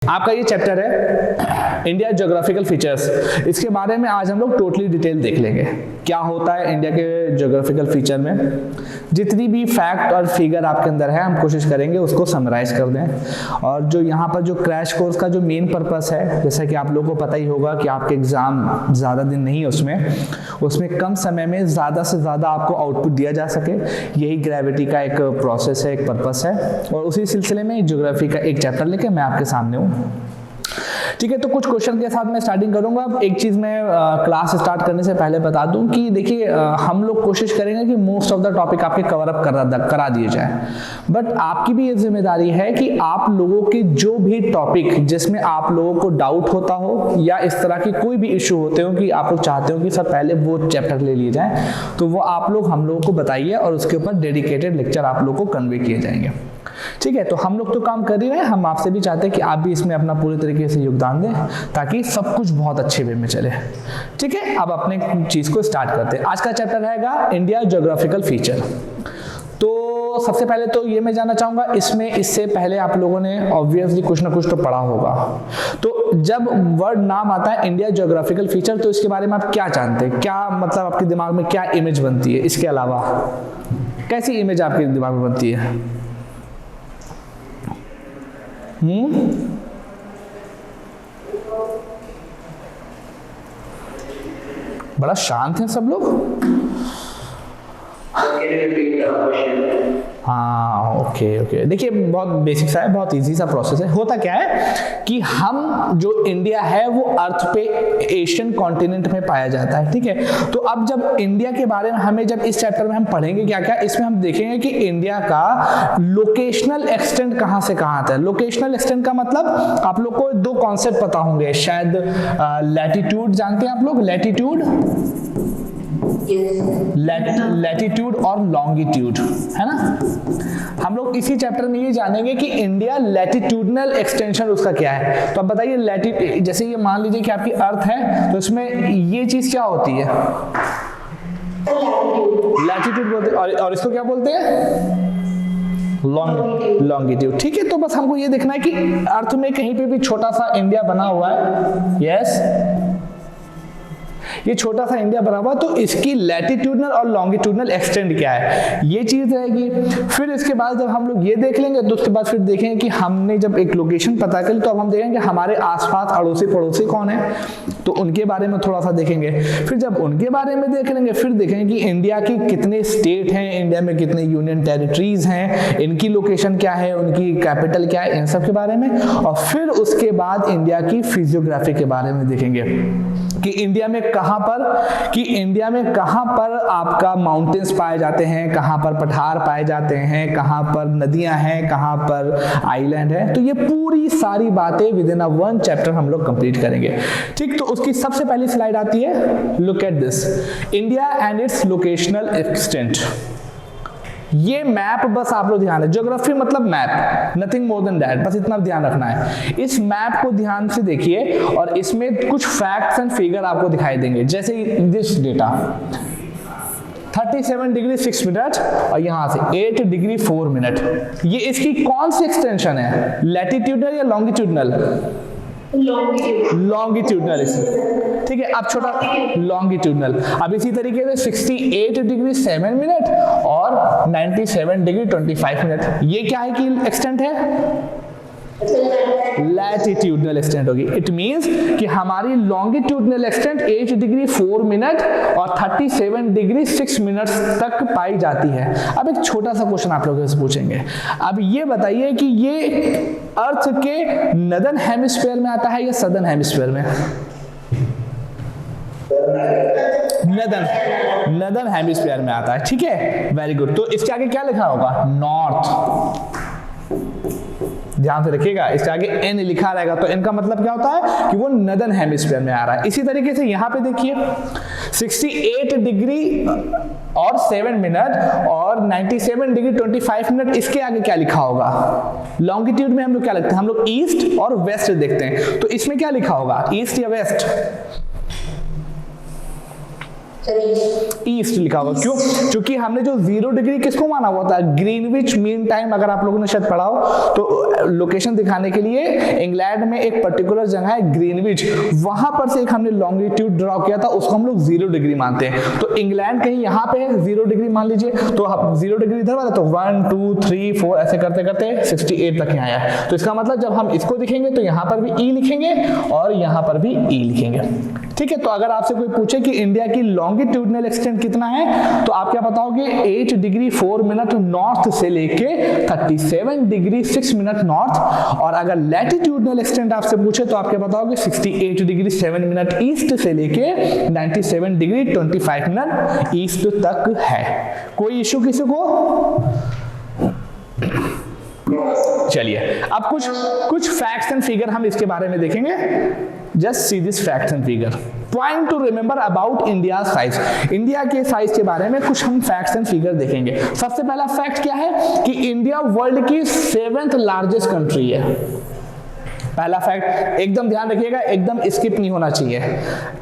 आपका ये चैप्टर है इंडिया ज्योग्राफिकल फीचर्स। इसके बारे में आज हम लोग टोटली डिटेल देख लेंगे, क्या होता है इंडिया के ज्योग्राफिकल फीचर में। जितनी भी फैक्ट और फिगर आपके अंदर है हम कोशिश करेंगे उसको समराइज कर दें। और जो यहाँ पर जो क्रैश कोर्स का जो मेन पर्पस है, जैसा कि आप लोगों को पता ही होगा कि आपके एग्जाम ज़्यादा दिन नहीं है, उसमें कम समय में ज़्यादा से ज़्यादा आपको आउटपुट दिया जा सके, यही ग्रेविटी का एक प्रोसेस है, एक पर्पस है। और उसी सिलसिले में ज्योग्राफी का एक चैप्टर लेके मैं आपके सामने हूँ। ठीक है, तो कुछ क्वेश्चन के साथ मैं स्टार्टिंग करूंगा। एक चीज़ मैं क्लास स्टार्ट करने से पहले बता दूं कि देखिए हम लोग कोशिश करेंगे कि मोस्ट ऑफ द टॉपिक आपके कवर अप करा दिए जाए, बट आपकी भी ये जिम्मेदारी है कि आप लोगों के जो भी टॉपिक जिसमें आप लोगों को डाउट होता हो या इस तरह की कोई भी इशू होते हो कि आप लोग चाहते हो कि सब पहले वो चैप्टर ले लिए जाए, तो वो आप लोग हम लोगों को बताइए और उसके ऊपर डेडिकेटेड लेक्चर आप लोग को कन्वे किए जाएंगे। ठीक है, तो हम लोग तो काम कर ही रहे हैं, हम आपसे भी चाहते हैं कि आप भी इसमें अपना पूरी तरीके से योगदान दें ताकि सब कुछ बहुत अच्छे वे में चले। ठीक है, अब अपने चीज को स्टार्ट करते हैं। आज का चैप्टर रहेगा इंडिया ज्योग्राफिकल फीचर। तो सबसे पहले तो ये मैं जानना चाहूंगा, इसमें इससे पहले आप लोगों ने ऑब्वियसली कुछ ना कुछ तो पढ़ा होगा। तो जब वर्ड नाम आता है इंडिया ज्योग्राफिकल फीचर, तो इसके बारे में आप क्या जानते हैं, क्या मतलब आपके दिमाग में क्या इमेज बनती है? इसके अलावा कैसी इमेज आपके दिमाग में बनती है? बड़ा शांत हैं सब लोग। हाँ, ओके। देखिए बहुत बेसिक सा है, बहुत इजी सा प्रोसेस है। होता क्या है कि हम जो इंडिया है वो अर्थ पे एशियन कॉन्टिनेंट में पाया जाता है। ठीक है, तो अब जब इंडिया के बारे में हमें जब इस चैप्टर में हम पढ़ेंगे क्या क्या, इसमें हम देखेंगे कि इंडिया का लोकेशनल एक्सटेंट कहाँ से कहाँ आता है। लोकेशनल एक्सटेंट का मतलब आप लोग को दो कॉन्सेप्ट पता होंगे शायद। लैटिट्यूड जानते हैं आप लोग? लैटिट्यूड और लॉन्गिट्यूड, है ना। हम लोग इसी चैप्टर में ये जानेंगे कि इंडिया लैटिट्यूडनल एक्सटेंशन उसका क्या है। तो अब बताइए, लैटिट्यूड जैसे ये मान लीजिए कि आपकी अर्थ है, तो इसमें ये चीज क्या होती है? लैटिट्यूड बोलते हैं। और इसको क्या बोलते हैं? लॉन्गिट्यूड। ठीक है, तो बस हमको ये देखना है कि अर्थ में कहीं पे भी छोटा सा इंडिया बना हुआ है। यस, ये छोटा सा इंडिया बना हुआ, तो इसकी लैटिट्यूडनल और लॉन्गिट्यूडनल एक्सटेंट क्या है, ये चीज रहेगी। फिर इसके बाद जब हम लोग ये देख लेंगे तो उसके बाद फिर देखेंगे कि हमने जब एक लोकेशन पता कर ली, तो अब हम देखेंगे हमारे आसपास अड़ोसी पड़ोसी कौन है, तो उनके बारे में थोड़ा सा देखेंगे। फिर जब उनके बारे में देख लेंगे, फिर देखेंगे कि इंडिया की कितने स्टेट हैं, इंडिया में कितने यूनियन टेरिटरीज हैं, इनकी लोकेशन क्या है, उनकी कैपिटल क्या है, इन सब के बारे में। और फिर उसके बाद इंडिया की फिजियोग्राफी के बारे में देखेंगे कि इंडिया में कहां पर आपका माउंटेन्स पाए जाते हैं, कहां पर पठार पाए जाते हैं, कहां पर नदियां हैं, कहां पर आइलैंड है। तो ये पूरी सारी बातें विद इन वन चैप्टर हम लोग कंप्लीट करेंगे। ठीक, तो उसकी सबसे पहली स्लाइड आती है, look at this, India and it's locational extent. ये मैप बस आप लोग ध्यान है, ज्योग्राफी मतलब map, nothing more than that, बस इतना ध्यान रखना है। इस मैप को ध्यान से देखिए और इसमें कुछ फैक्ट्स एंड फिगर आपको दिखाई देंगे, जैसे दिस डेटा 37 डिग्री 6 मिनट और यहां से 8 डिग्री 4 मिनट। ये इसकी कौन सी एक्सटेंशन है, लैटिट्यूडनल या लॉन्गिट्यूडनल? लॉन्गिट्यूडनल। ठीक है, अब छोटा लॉन्गिट्यूडनल। अब इसी तरीके से 68 डिग्री 7 मिनट और 97 डिग्री 25 मिनट, ये क्या है कि एक्सटेंट है? लैटिट्यूडनल एक्सटेंट होगी। इट मींस कि हमारी लॉन्गिट्यूडनल एक्सटेंट 8 डिग्री 4 मिनट और 37 डिग्री 6 मिनट तक पाई जाती है। अब एक छोटा सा क्वेश्चन आप लोगों से पूछेंगे, अब ये बताइए कि ये अर्थ के नदर्न हेमिस्फीयर में आता है या सदर्न हेमिस्फीयर में? नदर्न हेमिस्फीयर में आता है। ठीक है, वेरी गुड। तो इसके आगे क्या लिखा होगा? नॉर्थ। ध्यान से रखिएगा, इसके आगे एन लिखा रहेगा, तो इनका मतलब क्या होता है कि वो नदर्न हेमिस्फीयर में आ रहा है। इसी तरीके से यहां पे देखिए 68 डिग्री और 7 मिनट और 97 डिग्री 25 मिनट, इसके आगे क्या लिखा होगा? लॉन्गिट्यूड में हम लोग क्या लिखते हैं? हम लोग ईस्ट और वेस्ट देखते हैं, तो इसमें क्या लिखा होगा, ईस्ट या वेस्ट? ईस्ट लिखा होगा। क्यों? क्योंकि हमने जो 0 डिग्री किसको माना हुआ था? Greenwich mean time. अगर आप लोगों ने शायद पढ़ा हो तो लोकेशन दिखाने के लिए इंग्लैंड में एक पर्टिकुलर जगह है ग्रीनविच, वहां पर से एक हमने लॉन्गिट्यूड ड्रॉ किया था, उसको हम लोग 0 डिग्री मानते हैं। तो इंग्लैंड कहीं यहाँ पे है 0 डिग्री मान लीजिए, तो 0 डिग्री इधर वाला, तो 1 2 3 4 ऐसे करते करते 68 तक यहाँ आया है। तो इसका मतलब जब हम इसको दिखेंगे तो यहाँ पर भी ई लिखेंगे और यहाँ पर भी ई लिखेंगे। ठीक है, तो अगर आपसे कोई पूछे कि इंडिया की लॉन्गिट्यूडनल एक्सटेंट कितना है, तो आप क्या बताओगे? 8 डिग्री 4 मिनट नॉर्थ से लेके 37 डिग्री 6 मिनट नॉर्थ। और अगर लैटिट्यूडनल एक्सटेंट आपसे पूछे तो आप क्या बताओगे? 68 डिग्री 7 मिनट ईस्ट से लेके 97 डिग्री 25 मिनट ईस्ट तक है। कोई इश्यू किसी को? चलिए अब कुछ फैक्ट्स एंड फिगर हम इसके बारे में देखेंगे। Just see this facts and figure. Point two remember about India size. India के साइज के बारे में कुछ हम फैक्ट्स एंड फिगर देखेंगे। सबसे पहला फैक्ट क्या है कि इंडिया वर्ल्ड की 7th लार्जेस्ट कंट्री है। पहला फैक्ट एकदम ध्यान रखिएगा, एकदम स्किप नहीं होना चाहिए।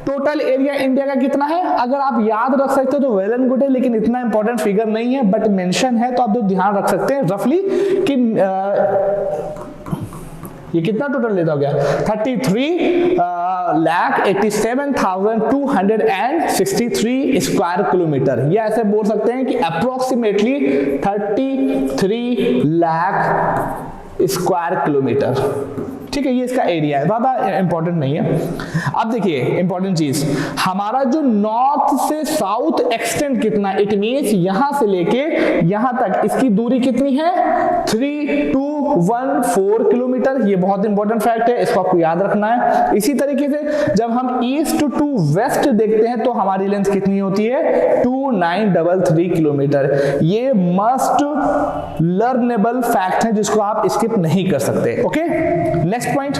टोटल एरिया इंडिया का कितना है? अगर आप याद रख सकते हो तो वेल एंड गुड है, लेकिन इतना इंपॉर्टेंट फिगर नहीं है, बट मेंशन है तो आप तो ध्यान रख सकते हैं रफली कि ये कितना टोटल लेता हो गया? 33,87,263 स्क्वायर किलोमीटर। ये ऐसे बोल सकते हैं कि अप्रोक्सीमेटली 33 लाख स्क्वायर किलोमीटर। ठीक है, ये इसका एरिया है, ज्यादा इंपॉर्टेंट नहीं है। अब देखिए इंपॉर्टेंट चीज, हमारा जो नॉर्थ से साउथ एक्सटेंड कितना, इट मींस यहां से लेके यहां तक इसकी दूरी कितनी है? 3214 किलोमीटर। ये बहुत इंपॉर्टेंट फैक्ट है, इसको आपको याद रखना है। इसी तरीके से जब हम ईस्ट टू वेस्ट देखते हैं तो हमारी लेंथ कितनी होती है? 2933 किलोमीटर। ये मस्ट लर्नेबल फैक्ट है जिसको आप स्किप नहीं कर सकते। ओके, नेक्स्ट पॉइंट,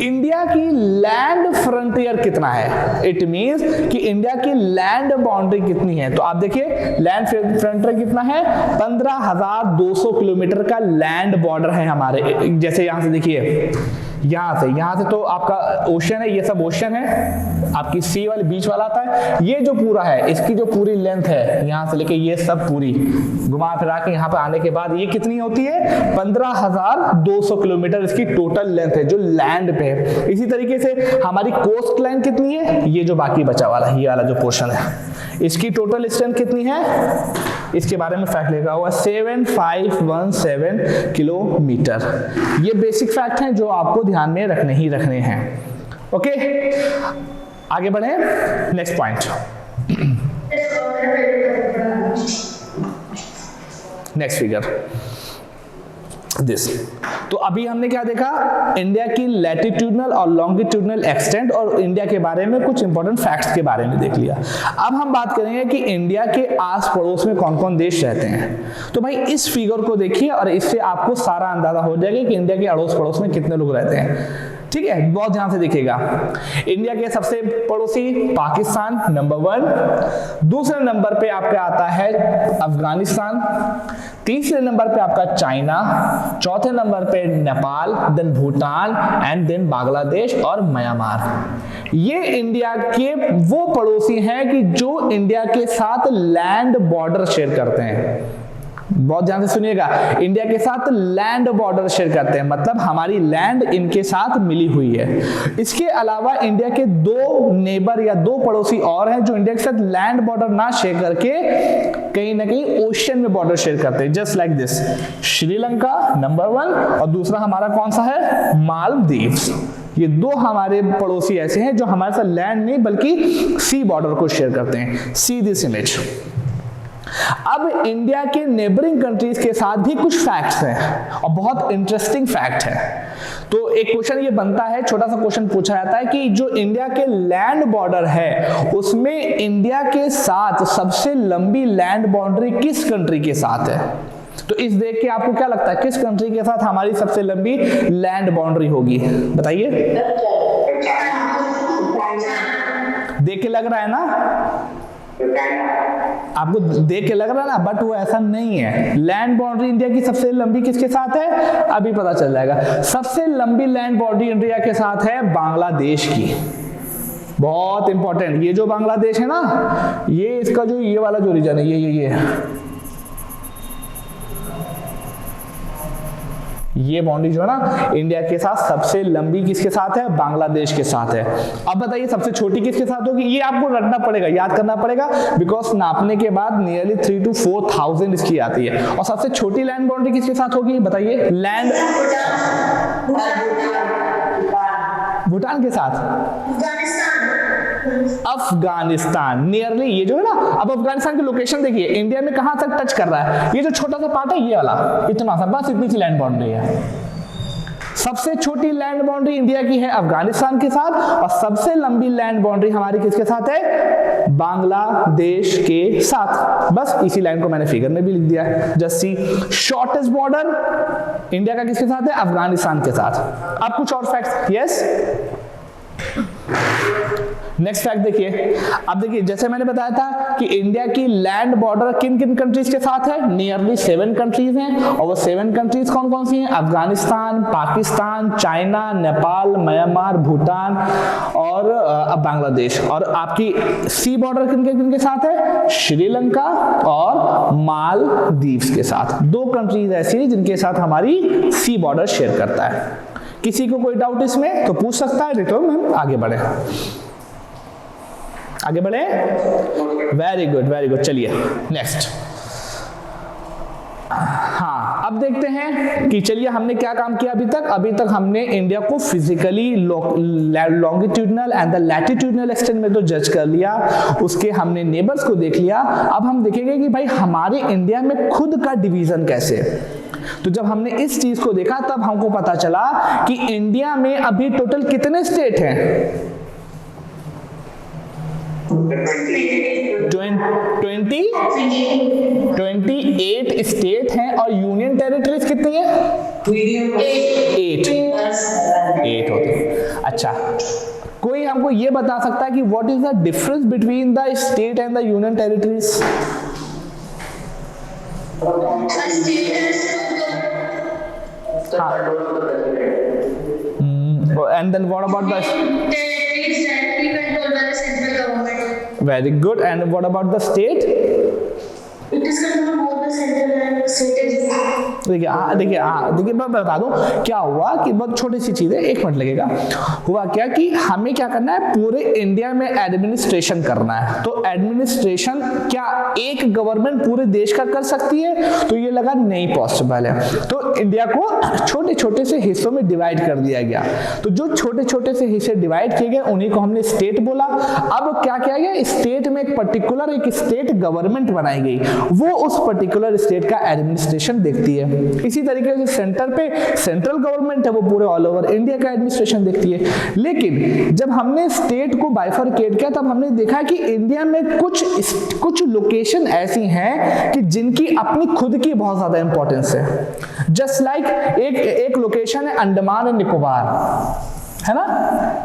इंडिया की लैंड फ्रंटियर कितना है? इट मींस कि इंडिया की लैंड बाउंड्री कितनी है। तो आप देखिए लैंड फ्रंटियर कितना है? 15,200 किलोमीटर का लैंड बॉर्डर है हमारे। जैसे यहां से देखिए, यहां से तो आपका ओशन है, ये सब ओशन है, आपकी सी वाले बीच वाला आता है। ये जो पूरा है, इसकी जो पूरी लेंथ है यहां से लेके ये सब पूरी घुमा फिरा के यहाँ पे आने के बाद ये कितनी होती है? 15,200 किलोमीटर इसकी टोटल लेंथ है जो लैंड पे है। इसी तरीके से हमारी कोस्ट लाइन कितनी है? ये जो बाकी बचा वाला ये वाला जो पोर्शन है, इसकी टोटल स्ट्रेंथ कितनी है? इसके बारे में फैक्ट लिखा हुआ 7517 किलोमीटर। ये बेसिक फैक्ट हैं जो आपको ध्यान में रखने ही रखने हैं। ओके, आगे बढ़े। Next point, next figure this. तो अभी हमने क्या देखा? इंडिया की लैटिट्यूडनल और लॉन्गिट्यूडनल एक्सटेंट और इंडिया के बारे में कुछ इंपॉर्टेंट फैक्ट्स के बारे में देख लिया। अब हम बात करेंगे कि इंडिया के आस पड़ोस में कौन कौन देश रहते हैं। तो भाई इस फिगर को देखिए और इससे आपको सारा अंदाजा हो जाएगा कि इंडिया के अड़ोस पड़ोस में कितने लोग रहते हैं। ठीक है, बहुत ध्यान से देखिएगा। इंडिया के सबसे पड़ोसी पाकिस्तान नंबर 1, दूसरे नंबर पे आपका आता है अफगानिस्तान, तीसरे नंबर पे आपका चाइना, चौथे नंबर पे Nepal, then Bhutan and then Bangladesh और म्यांमार। ये इंडिया के वो पड़ोसी हैं कि जो इंडिया के साथ लैंड बॉर्डर शेयर करते हैं। बहुत ध्यान से सुनिएगा, इंडिया के साथ लैंड बॉर्डर शेयर करते हैं, मतलब हमारी लैंड इनके साथ मिली हुई है। इसके अलावा इंडिया के 2 नेबर या 2 पड़ोसी और हैं जो इंडिया के साथ लैंड बॉर्डर ना शेयर करके कहीं ना कहीं ओशन में बॉर्डर शेयर करते हैं, just like this. Sri Lanka number 1 और दूसरा हमारा कौन सा है? मालदीव्स। ये 2 हमारे पड़ोसी ऐसे हैं जो हमारे साथ लैंड नहीं बल्कि सी बॉर्डर को शेयर करते हैं। See this image. अब इंडिया के नेबरिंग कंट्रीज के साथ भी कुछ फैक्ट्स हैं और बहुत इंटरेस्टिंग फैक्ट है। तो एक क्वेश्चन ये बनता है, छोटा सा क्वेश्चन पूछा जाता है कि जो इंडिया के लैंड बॉर्डर है उसमें इंडिया के साथ सबसे लंबी लैंड बाउंड्री किस कंट्री के साथ है? तो इस देख के आपको क्या लगता है किस कंट्री के साथ हमारी सबसे लंबी लैंड बाउंड्री होगी? बताइए। देख के लग रहा है ना, आपको देख के लग रहा है ना, बट वो ऐसा नहीं है। लैंड बाउंड्री इंडिया की सबसे लंबी किसके साथ है? अभी पता चल जाएगा। सबसे लंबी लैंड बाउंड्री इंडिया के साथ है बांग्लादेश की। बहुत इंपॉर्टेंट, ये जो बांग्लादेश है ना, ये इसका जो ये वाला जो रीजन है, ये बाउंड्री जो है ना इंडिया के साथ सबसे लंबी किसके साथ है? बांग्लादेश के साथ है। अब बताइए सबसे छोटी किसके साथ होगी? ये आपको रखना पड़ेगा, याद करना पड़ेगा, बिकॉज नापने के बाद नियरली 3 to 4,000 इसकी आती है। और सबसे छोटी लैंड बाउंड्री किसके साथ होगी? बताइए। लैंड भूटान के साथ, अफगानिस्तान। नियरली ये जो है ना, अब अफगानिस्तान की लोकेशन देखिए, इंडिया में कहां तक टच कर रहा है? ये जो छोटा सा पार्ट है ये वाला, इतना सा, बस इतनी सी लैंड बाउंड्री है। सबसे छोटी लैंड बाउंड्री इंडिया की है अफगानिस्तान के साथ, और सबसे लंबी लैंड बाउंड्री हमारी किसके साथ है? बांग्लादेश के साथ। बस इसी लाइन को मैंने फिगर में भी लिख दिया है। Just see, shortest border India का किसके साथ है? अफगानिस्तान के साथ। अब कुछ और फैक्ट्स। यस, नेक्स्ट फैक्ट देखिए। अब देखिए, जैसे मैंने बताया था कि इंडिया की लैंड बॉर्डर किन किन कंट्रीज के साथ है? नियरली 7 कंट्रीज हैं, और वो 7 कंट्रीज कौन कौन सी हैं? अफगानिस्तान, पाकिस्तान, चाइना, नेपाल, म्यांमार, भूटान और बांग्लादेश। और आपकी सी बॉर्डर किन के साथ है? श्रीलंका और मालदीव्स के साथ। 2 कंट्रीज ऐसी हैं जिनके साथ हमारी सी बॉर्डर शेयर करता है। किसी को कोई डाउट इसमें तो पूछ सकता है, नहीं तो हम आगे बढ़े। आगे बढ़े? Very good, very good. चलिए नेक्स्ट। हाँ, अब देखते हैं कि चलिए हमने क्या काम किया अभी तक। अभी तक हमने इंडिया को physically longitudinal and the latitudinal extent में तो जज कर लिया, उसके हमने नेबर्स को देख लिया। अब हम देखेंगे कि भाई हमारे इंडिया में खुद का डिवीजन कैसे। तो जब हमने इस चीज को देखा तब हमको पता चला कि इंडिया में अभी टोटल कितने स्टेट हैं? 28 स्टेट हैं, और यूनियन टेरिटरीज कितनी है? 8 होते हैं। अच्छा, कोई हमको ये बता सकता है कि what is the difference between the state and the union territories? And then what about the territories that we control by the central government? Very good. And what about the state? It is controlled by the central and state. देखिए मैं बता दूं क्या हुआ कि बहुत छोटी सी चीज है, 1 मिनट लगेगा। हुआ क्या कि हमें क्या करना है, पूरे इंडिया में एडमिनिस्ट्रेशन करना है। तो एडमिनिस्ट्रेशन क्या एक गवर्नमेंट पूरे देश का कर सकती है? तो ये लगा नहीं पॉसिबल है। तो इंडिया को छोटे छोटे से हिस्सों में डिवाइड कर दिया गया। तो जो छोटे छोटे से हिस्से डिवाइड किए गए उन्हीं को हमने स्टेट बोला। अब क्या किया गया, स्टेट में एक पर्टिकुलर एक स्टेट गवर्नमेंट बनाई गई, वो उस पर्टिकुलर स्टेट का एडमिनिस्ट्रेशन देखती है। इसी तरीके से सेंटर पे सेंट्रल गवर्नमेंट है, वो पूरे ऑल ओवर इंडिया का एडमिनिस्ट्रेशन देखती है। लेकिन जब हमने स्टेट को बाइफरकेट किया तब हमने देखा कि इंडिया में कुछ लोकेशन ऐसी हैं कि जिनकी अपनी खुद की बहुत ज्यादा इंपॉर्टेंस है। जस्ट लाइक एक लोकेशन है अंडमान एंड निकोबार, है ना?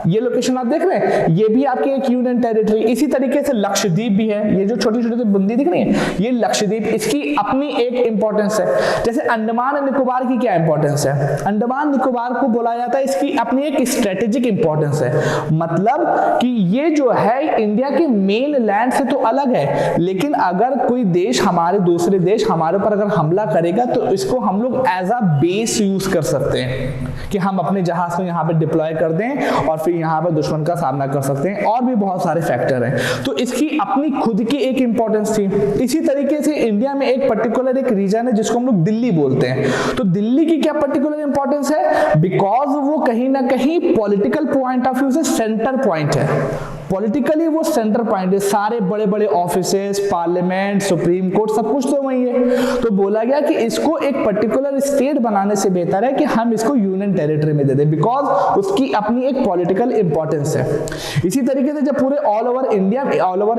ये लोकेशन आप देख रहे हैं, ये भी आपकी एक यूनियन टेरिटरी। इसी तरीके से लक्षद्वीप भी है, ये जो छोटी छोटी बूंदी दिख रही है ये लक्षद्वीप, इसकी अपनी एक इंपॉर्टेंस है। जैसे अंडमान एंड निकोबार की क्या इंपॉर्टेंस है? अंडमान निकोबार को बोला जाता है इसकी अपनी एक स्ट्रेटेजिक इंपॉर्टेंस है। मतलब कि ये जो है इंडिया के मेन लैंड से तो अलग है, लेकिन अगर कोई देश दूसरे देश हमारे ऊपर अगर हमला करेगा तो इसको हम लोग एज अ बेस यूज कर सकते हैं कि हम अपने जहाज को यहाँ पे डिप्लॉय कर दें और फिर यहाँ पर दुश्मन का सामना कर सकते हैं। और भी बहुत सारे फैक्टर हैं, तो इसकी अपनी खुद की एक इंपॉर्टेंस थी। इसी तरीके से इंडिया में एक पर्टिकुलर एक रीजन है जिसको हम लोग दिल्ली बोलते हैं। तो दिल्ली की क्या पर्टिकुलर इंपॉर्टेंस है? बिकॉज वो कहीं ना कहीं पॉलिटिकल पॉइंट ऑफ व्यू से सेंटर पॉइंट है। पॉलिटिकली वो सेंटर पॉइंट है, सारे बड़े बड़े ऑफिसेस, पार्लियामेंट, सुप्रीम कोर्ट, सब कुछ तो वही है। तो बोला गया कि इसको एक पर्टिकुलर स्टेट बनाने से बेहतर है कि हम इसको यूनियन टेरिटरी में दे दें, बिकॉज उसकी अपनी एक पॉलिटिकल इंपॉर्टेंस है। इसी तरीके से जब पूरे ऑल ओवर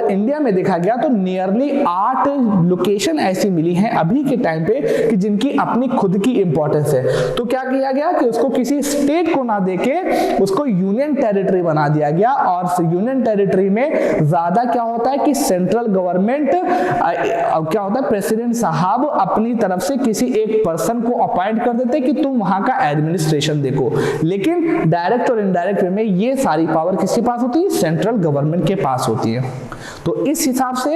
इंडिया में देखा गया तो नियरली 8 लोकेशन ऐसी मिली हैं अभी के टाइम पे कि जिनकी अपनी खुद की इंपॉर्टेंस है। तो क्या किया गया कि उसको किसी स्टेट को ना देके उसको यूनियन टेरिटरी बना दिया गया, और यूनियन यूनियन टेरिटरी में ज्यादा क्या होता है कि सेंट्रल गवर्नमेंट क्या होता है, प्रेसिडेंट साहब अपनी तरफ से किसी एक पर्सन को अपॉइंट कर देते कि तुम वहां का एडमिनिस्ट्रेशन देखो। लेकिन डायरेक्ट और इनडायरेक्ट वे में ये सारी पावर किसके पास होती है, सेंट्रल गवर्नमेंट के पास होती है। तो इस हिसाब से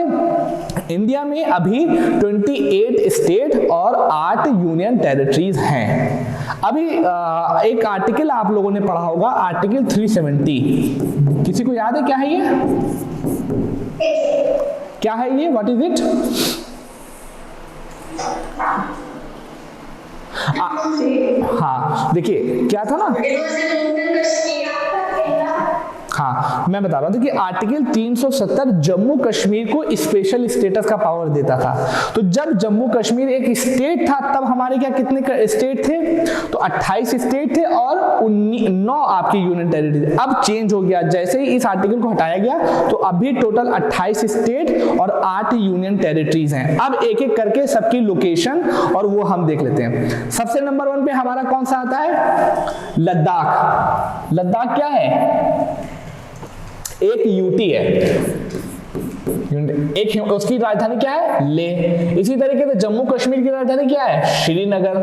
इंडिया में अभी 28 स्टेट और 8 यूनियन टेरिटरीज हैं। अभी एक आर्टिकल आप लोगों ने पढ़ा होगा, आर्टिकल 370, किसी को याद है क्या है ये, क्या है ये, व्हाट इज इट? हाँ देखिए क्या था ना, हाँ मैं बता रहा हूं कि आर्टिकल 370 जम्मू कश्मीर को स्पेशल स्टेटस का पावर देता था। तो जब जम्मू कश्मीर एक स्टेट था तब हमारे क्या कितने स्टेट थे, तो 28 स्टेट थे और 9 आपकी यूनियन टेरिटरी। अब चेंज हो गया, जैसे ही इस आर्टिकल को हटाया गया तो अभी टोटल 28 स्टेट और 8 यूनियन टेरिटरीज हैं। अब एक एक करके सबकी लोकेशन और वो हम देख लेते हैं। सबसे नंबर 1 पे हमारा कौन सा आता है, लद्दाख। लद्दाख क्या है, एक यूटी है, एक उसकी राजधानी क्या है, लेह। इसी तरीके से जम्मू कश्मीर की राजधानी क्या है, श्रीनगर।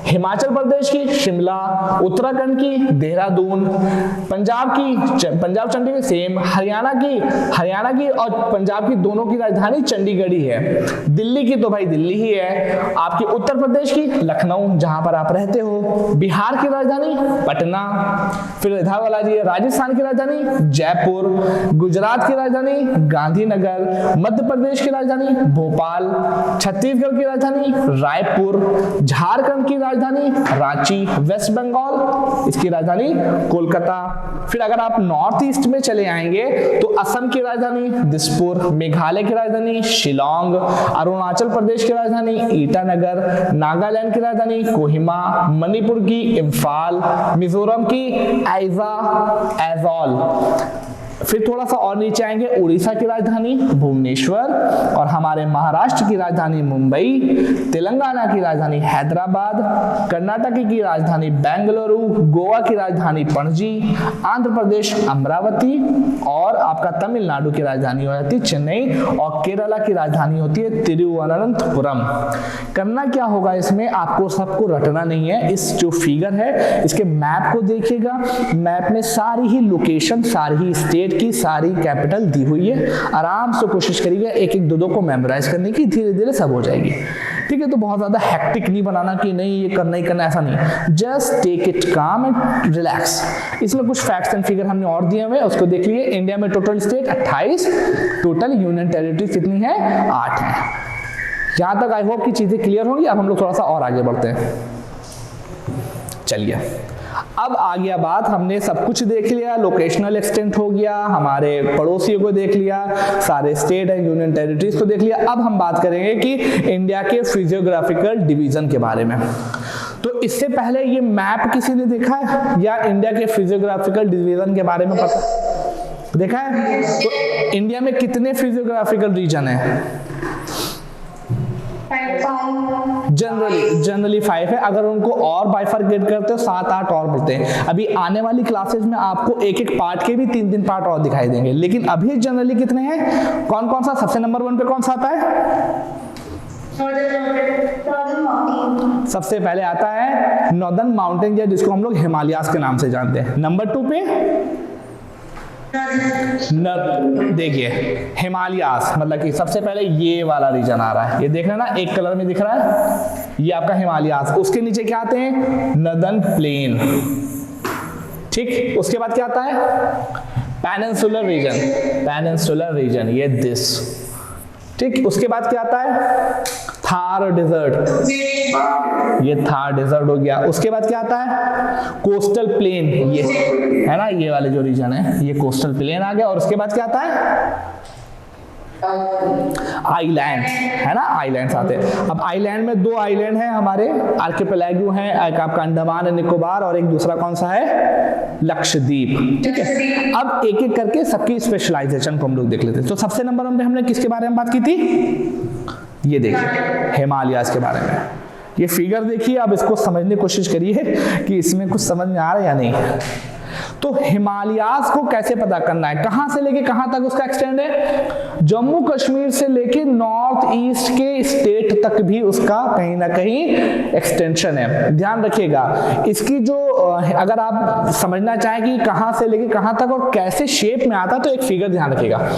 हिमाचल प्रदेश की शिमला, उत्तराखंड की देहरादून, पंजाब चंडीगढ़ सेम, हरियाणा की और पंजाब की दोनों की राजधानी चंडीगढ़ ही है। दिल्ली की तो भाई दिल्ली ही है। आपकी उत्तर प्रदेश की लखनऊ, जहां पर आप रहते हो। बिहार की राजधानी पटना। फिर इधर वाला जी राजस्थान की राजधानी जयपुर। गुजरात की राजधानी गांधीनगर। मध्य प्रदेश की राजधानी भोपाल। छत्तीसगढ़ की राजधानी रायपुर। झारखंड की राजधानी रांची। वेस्ट बंगाल इसकी राजधानी कोलकाता। फिर अगर आप नॉर्थ ईस्ट में चले आएंगे तो असम की राजधानी दिसपुर। मेघालय की राजधानी शिलोंग। अरुणाचल प्रदेश की राजधानी ईटानगर। नागालैंड की राजधानी कोहिमा। मणिपुर की इम्फाल। मिजोरम की ऐजॉल। फिर थोड़ा सा और नीचे आएंगे, उड़ीसा की राजधानी भुवनेश्वर और हमारे महाराष्ट्र की राजधानी मुंबई। तेलंगाना की राजधानी हैदराबाद। कर्नाटक की राजधानी बेंगलुरु। गोवा की राजधानी पणजी। आंध्र प्रदेश अमरावती और आपका तमिलनाडु की राजधानी हो जाती है चेन्नई और केरला की राजधानी होती है तिरुवनंतपुरम। करना क्या होगा इसमें, आपको सबको रटना नहीं है। इस जो फिगर है इसके मैप को देखिएगा, मैप में सारी ही लोकेशन, सारी ही स्टेट की सारी कैपिटल दी हुई है। आराम से कोशिश करिएगा एक एक दो को मेमोराइज करने की, धीरे धीरे सब हो जाएगी। ठीक है, तो बहुत ज्यादा हेक्टिक नहीं बनाना कि नहीं ये करना ही करना, ऐसा नहीं। जस्ट टेक इट काम एंड रिलैक्स। इसमें कुछ फैक्ट्स एंड फिगर हमने और दिए हुए, उसको देख लिए। इंडिया में total state 28, total union territory कितनी है, 8 है। यहां तक आई होप की चीजें क्लियर होंगी। अब हम लोग थोड़ा सा और आगे बढ़ते हैं। चलिए, अब आ गया बात, हमने सब कुछ देख लिया, लोकेशनल एक्सटेंट हो गया, हमारे पड़ोसियों को देख लिया, सारे स्टेट एंड यूनियन टेरिटरीज को देख लिया। अब हम बात करेंगे कि इंडिया के फिजियोग्राफिकल डिवीजन के बारे में। तो इससे पहले ये मैप किसी ने देखा है या इंडिया के फिजियोग्राफिकल डिवीजन के बारे में पता देखा है? तो इंडिया में कितने फिजियोग्राफिकल रीजन है? जनरली 5 है। अगर उनको और बाइफरकेट करते हो 7-8 और बढ़ते हैं। अभी आने वाली क्लासेस में आपको एक एक पार्ट के भी 3-3 पार्ट और दिखाई देंगे, लेकिन अभी जनरली कितने हैं? कौन कौन सा? सबसे नंबर 1 पे कौन सा आता है? सबसे पहले आता है नॉर्दर्न माउंटेन, या जिसको हम लोग हिमालयास के नाम से जानते हैं। नंबर 2 पे देखिए हिमालयास, मतलब कि सबसे पहले ये वाला रीजन आ रहा है, ये देख रहे हैं ना, एक कलर में दिख रहा है, ये आपका हिमालयास। उसके नीचे क्या आते हैं? Northern plain. ठीक, उसके बाद क्या आता है? पेनिनसुलर रीजन, ये दिस। ठीक, उसके बाद क्या आता है? थार डेजर्ट, ये थार डेजर्ट हो गया। उसके बाद क्या आता है? कोस्टल प्लेन, ये है ना, ये वाले जो रीजन है ये कोस्टल प्लेन आ गया। और उसके बाद क्या आता है? आइलैंड, है ना, आइलैंड्स आते हैं। अब आइलैंड में 2 आइलैंड हैं हमारे, आर्किपेलागो है, एक आपका अंडमान एंड निकोबार और एक दूसरा कौन सा है? लक्षद्वीप। ठीक है, अब एक एक करके सबकी स्पेशलाइजेशन को हम लोग देख लेते हैं। तो सबसे नंबर 1 पे हमने किसके बारे में बात की थी? ये देखिए हिमालयास के बारे में। ये फिगर देखिए, अब इसको समझने की कोशिश करिए कि इसमें कुछ समझ में आ रहा है या नहीं। तो हिमालयास को कैसे पता करना है, कहां से लेके कहां तक उसका एक्सटेंड है, जम्मू कश्मीर से लेके नॉर्थ ईस्ट के स्टेट तक भी उसका कहीं ना कहीं एक्सटेंशन है। ध्यान रखिएगा इसकी जो अगर आप समझना चाहें कि कहां से लेके कहां तक और कैसे शेप में आता, तो एक फिगर ध्यान रखिएगा।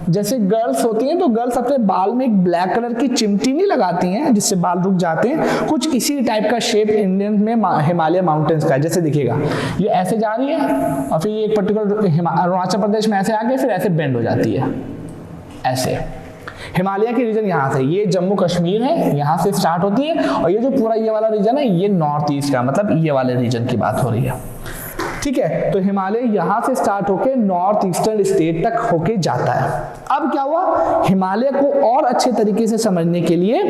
जैसे गर्ल्स होती हैं तो गर्ल्स अपने बाल में एक ब्लैक कलर की चिमटी नहीं लगाती हैं जिससे बाल रुक जाते हैं, कुछ इसी टाइप का शेप इंडियन में हिमालय माउंटेन्स का है। जैसे देखिएगा ये ऐसे जा रही है और फिर ये एक पर्टिकुलर अरुणाचल प्रदेश में ऐसे आके फिर ऐसे बेंड हो जाती है, ऐसे। हिमालय की रीजन यहाँ से, ये जम्मू कश्मीर है, यहाँ से स्टार्ट होती है, और ये जो पूरा ये वाला रीजन है ये नॉर्थ ईस्ट का, मतलब ये वाले रीजन की बात हो रही है, ठीक है। तो हिमालय यहाँ से स्टार्ट होके नॉर्थ ईस्टर्न स्टेट तक होके जाता है। अब क्या हुआ, हिमालय को और अच्छे तरीके से समझने के लिए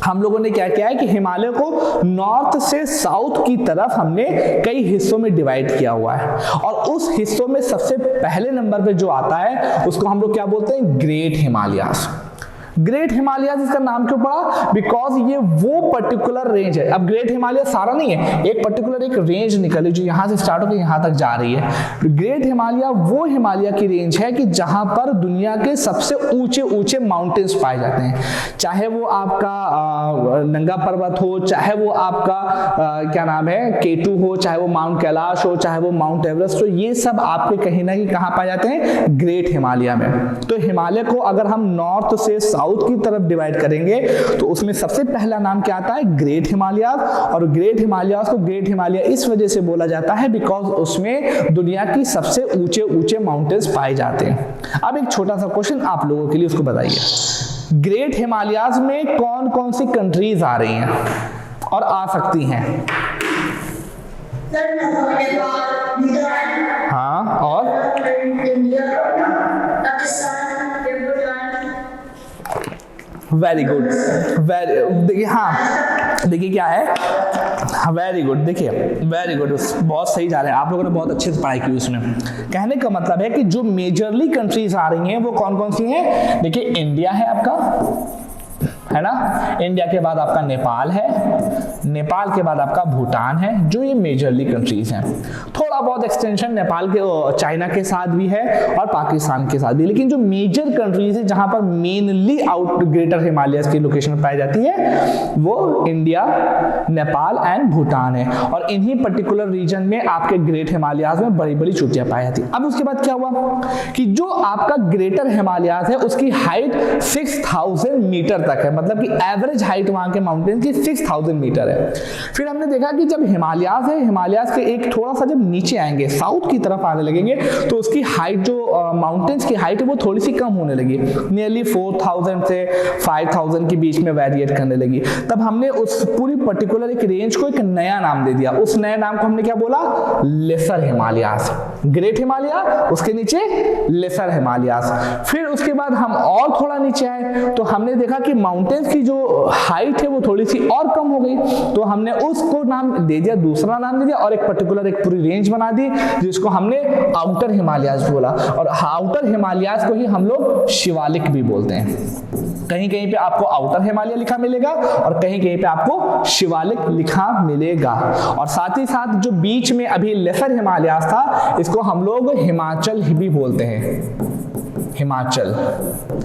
हम लोगों ने क्या किया है कि हिमालय को नॉर्थ से साउथ की तरफ हमने कई हिस्सों में डिवाइड किया हुआ है, और उस हिस्सों में सबसे पहले नंबर पे जो आता है उसको हम लोग क्या बोलते हैं, ग्रेट हिमालयास। ग्रेट हिमालयाज इसका नाम क्यों पड़ा, बिकॉज ये वो पर्टिकुलर रेंज है। अब ग्रेट हिमालय सारा नहीं है, एक पर्टिकुलर एक रेंज निकली जो यहां से स्टार्ट होकर यहां तक जा रही है। ग्रेट हिमालय वो हिमालय की रेंज है कि जहां पर दुनिया के सबसे ऊंचे ऊंचे माउंटेन्स पाए जाते हैं, चाहे वो आपका नंगा पर्वत हो, चाहे वो आपका क्या नाम है केटू हो, चाहे वो माउंट कैलाश हो, चाहे वो माउंट एवरेस्ट हो, ये सब आपके कहीं ना कहीं कहां पाए जाते हैं, ग्रेट हिमालय में। तो हिमालय को अगर हम नॉर्थ से साउथ की तरफ डिवाइड करेंगे तो उसमें सबसे पहला नाम क्या आता है, ग्रेट हिमालयाज। और ग्रेट हिमालयाज को ग्रेट हिमालय इस वजह से बोला जाता है बिकॉज उसमें दुनिया की सबसे ऊंचे ऊंचे माउंटेन्स पाए जाते हैं। अब एक छोटा सा क्वेश्चन आप लोगों के लिए, उसको बताइए, ग्रेट हिमालयाज में कौन कौन सी कंट्रीज आ रही हैं और आ सकती हैं? हाँ, और वेरी गुड, देखिए, हाँ देखिए क्या है, वेरी गुड, देखिए वेरी गुड, बहुत सही जा रहे हैं आप लोगों ने, बहुत अच्छे से पढ़ाई की उसमें। कहने का मतलब है कि जो मेजरली कंट्रीज आ रही हैं वो कौन कौन सी हैं, देखिए इंडिया है आपका, है ना, इंडिया के बाद आपका नेपाल है, नेपाल के बाद आपका भूटान है, जो ये मेजरली कंट्रीज हैं। थोड़ा बहुत एक्सटेंशन नेपाल के चाइना के साथ भी है और पाकिस्तान के साथ भी, लेकिन जो मेजर कंट्रीज है जहां पर मेनली आउट ग्रेटर हिमालयस की लोकेशन पाई जाती है वो इंडिया, नेपाल एंड भूटान है। और इन्हीं पर्टिकुलर रीजन में आपके ग्रेट हिमालयाज में बड़ी बड़ी चोटियां पाई जाती है। अब उसके बाद क्या हुआ कि जो आपका ग्रेटर हिमालयाज है उसकी हाइट 6000 मीटर तक है, मतलब कि एवरेज हाइट वहां के माउंटेन की 6000 मीटर है। फिर हमने देखा कि जब हिमालयाज है, हिमालयाज के एक थोड़ा सा जब नीचे आएंगे, साउथ की तरफ आने लगेंगे, तो उसकी हाइट जो माउंटेन्स की हाइट है वो थोड़ी सी कम होने लगी, नियरली 4000 से 5000 के बीच में वेरिएट करने लगी। तब हमने उस पूरी पर्टिकुलर एक रेंज को एक नया नाम दे दिया, उस नए नाम को हमने क्या बोला, लेसर हिमालयाज। ग्रेट हिमालय, उसके नीचे लेसर हिमालयाज। फिर उसके बाद हम और थोड़ा नीचे आए तो हमने देखा कि माउंटेन्स की जो हाइट है वो थोड़ी सी और कम हो गई, तो हमने उसको नाम दे दिया, दूसरा नाम दे दिया और एक पर्टिकुलर एक पूरी रेंज बना दी जिसको हमने आउटर हिमालयाज बोला। और आउटर हिमालयाज को ही हम लोग शिवालिक भी बोलते हैं। कहीं कहीं पे आपको आउटर हिमालय लिखा मिलेगा और कहीं कहीं पे आपको शिवालिक लिखा मिलेगा। और साथ ही साथ जो बीच में अभी लेसर हिमालयाज था, इसको हम लोग हिमाचल भी बोलते हैं, हिमाचल,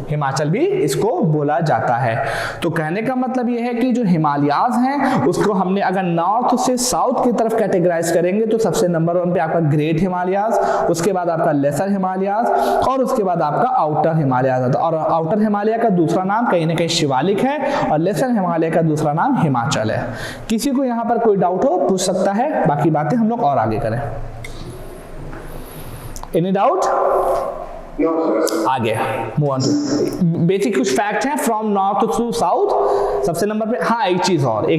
हिमाचल भी इसको बोला जाता है। तो कहने का मतलब यह है कि जो हिमालयाज हैं उसको हमने अगर नॉर्थ से साउथ की तरफ कैटेगराइज करेंगे तो सबसे नंबर 1 पे आपका ग्रेट हिमालयाज, उसके बाद आपका लेसर हिमालयाज और उसके बाद आपका आउटर हिमालयाज आता है। और आउटर हिमालय का दूसरा नाम कहीं ना कहीं शिवालिक है और लेसर हिमालय का दूसरा नाम हिमाचल है। किसी को यहाँ पर कोई डाउट हो पूछ सकता है, बाकी बातें हम लोग और आगे करें। Any doubt? आगे मूव ऑन टू बेसिक कुछ फैक्ट हैं फ्रॉम नॉर्थ टू साउथ। सबसे नंबर पे, हाँ एक चीज और,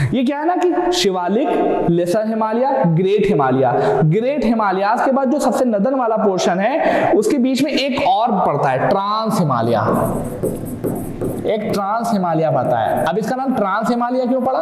ये क्या है ना कि Shivalik, lesser Himalaya, great Himalaya, great Himalayas के बाद जो सबसे नदन वाला पोर्शन है उसके बीच में एक और पड़ता है, ट्रांस हिमालय, एक ट्रांस हिमालय पता है। अब इसका नाम ट्रांस हिमालय क्यों पड़ा?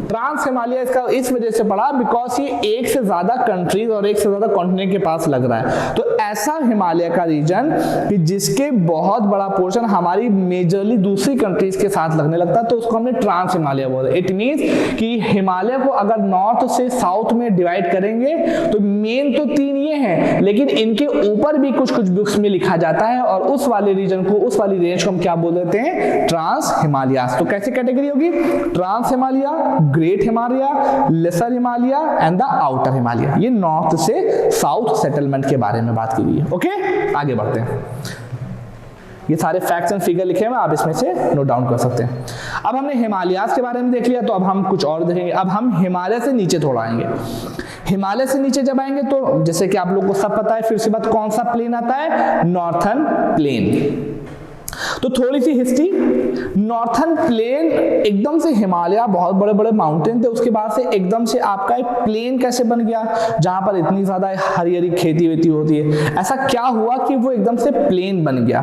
ट्रांस हिमालय इसका इस वजह से पड़ा बिकॉज ये एक से ज्यादा कंट्रीज और एक से ज्यादा कॉन्टिनेंट के पास लग रहा है। तो ऐसा हिमालय का रीजन कि जिसके बहुत बड़ा पोर्शन हमारी मेजरली दूसरी कंट्रीज के साथ लगने लगता है, तो उसको हमने ट्रांस हिमालय बोला। इट मींस कि हिमालय को अगर नॉर्थ से साउथ में डिवाइड करेंगे तो मेन तो 3 ये हैं, लेकिन इनके ऊपर भी कुछ कुछ बुक्स में लिखा जाता है, और उस वाले रीजन को, उस वाली रेंज को हम क्या बोल देते हैं? ट्रांस हिमालयास। तो कैसे कैटेगरी होगी? Trans Himalaya, great Himalaya, lesser Himalaya and the outer Himalaya. ये नॉर्थ से साउथ सेटलमेंट के बारे में बात की गई है। ओके, आगे बढ़ते हैं। ये सारे फैक्ट्स एंड फिगर लिखे हुए हैं, आप इसमें से नोट डाउन कर सकते हैं। अब हमने हिमालयास के बारे में देख लिया, तो अब हम कुछ और देखेंगे। अब हम हिमालय से नीचे थोड़ा आएंगे। हिमालय से नीचे जब आएंगे तो जैसे कि आप लोगों को सब पता है, फिर से बात, कौन सा प्लेन आता है? Northern plain. तो थोड़ी सी हिस्ट्री। नॉर्थर्न प्लेन एकदम से हिमालय, बहुत बड़े बड़े माउंटेन थे, उसके बाद से एकदम से आपका एक प्लेन कैसे बन गया जहां पर इतनी ज्यादा हरी हरी खेती वेती होती है? ऐसा क्या हुआ कि वो एकदम से प्लेन बन गया?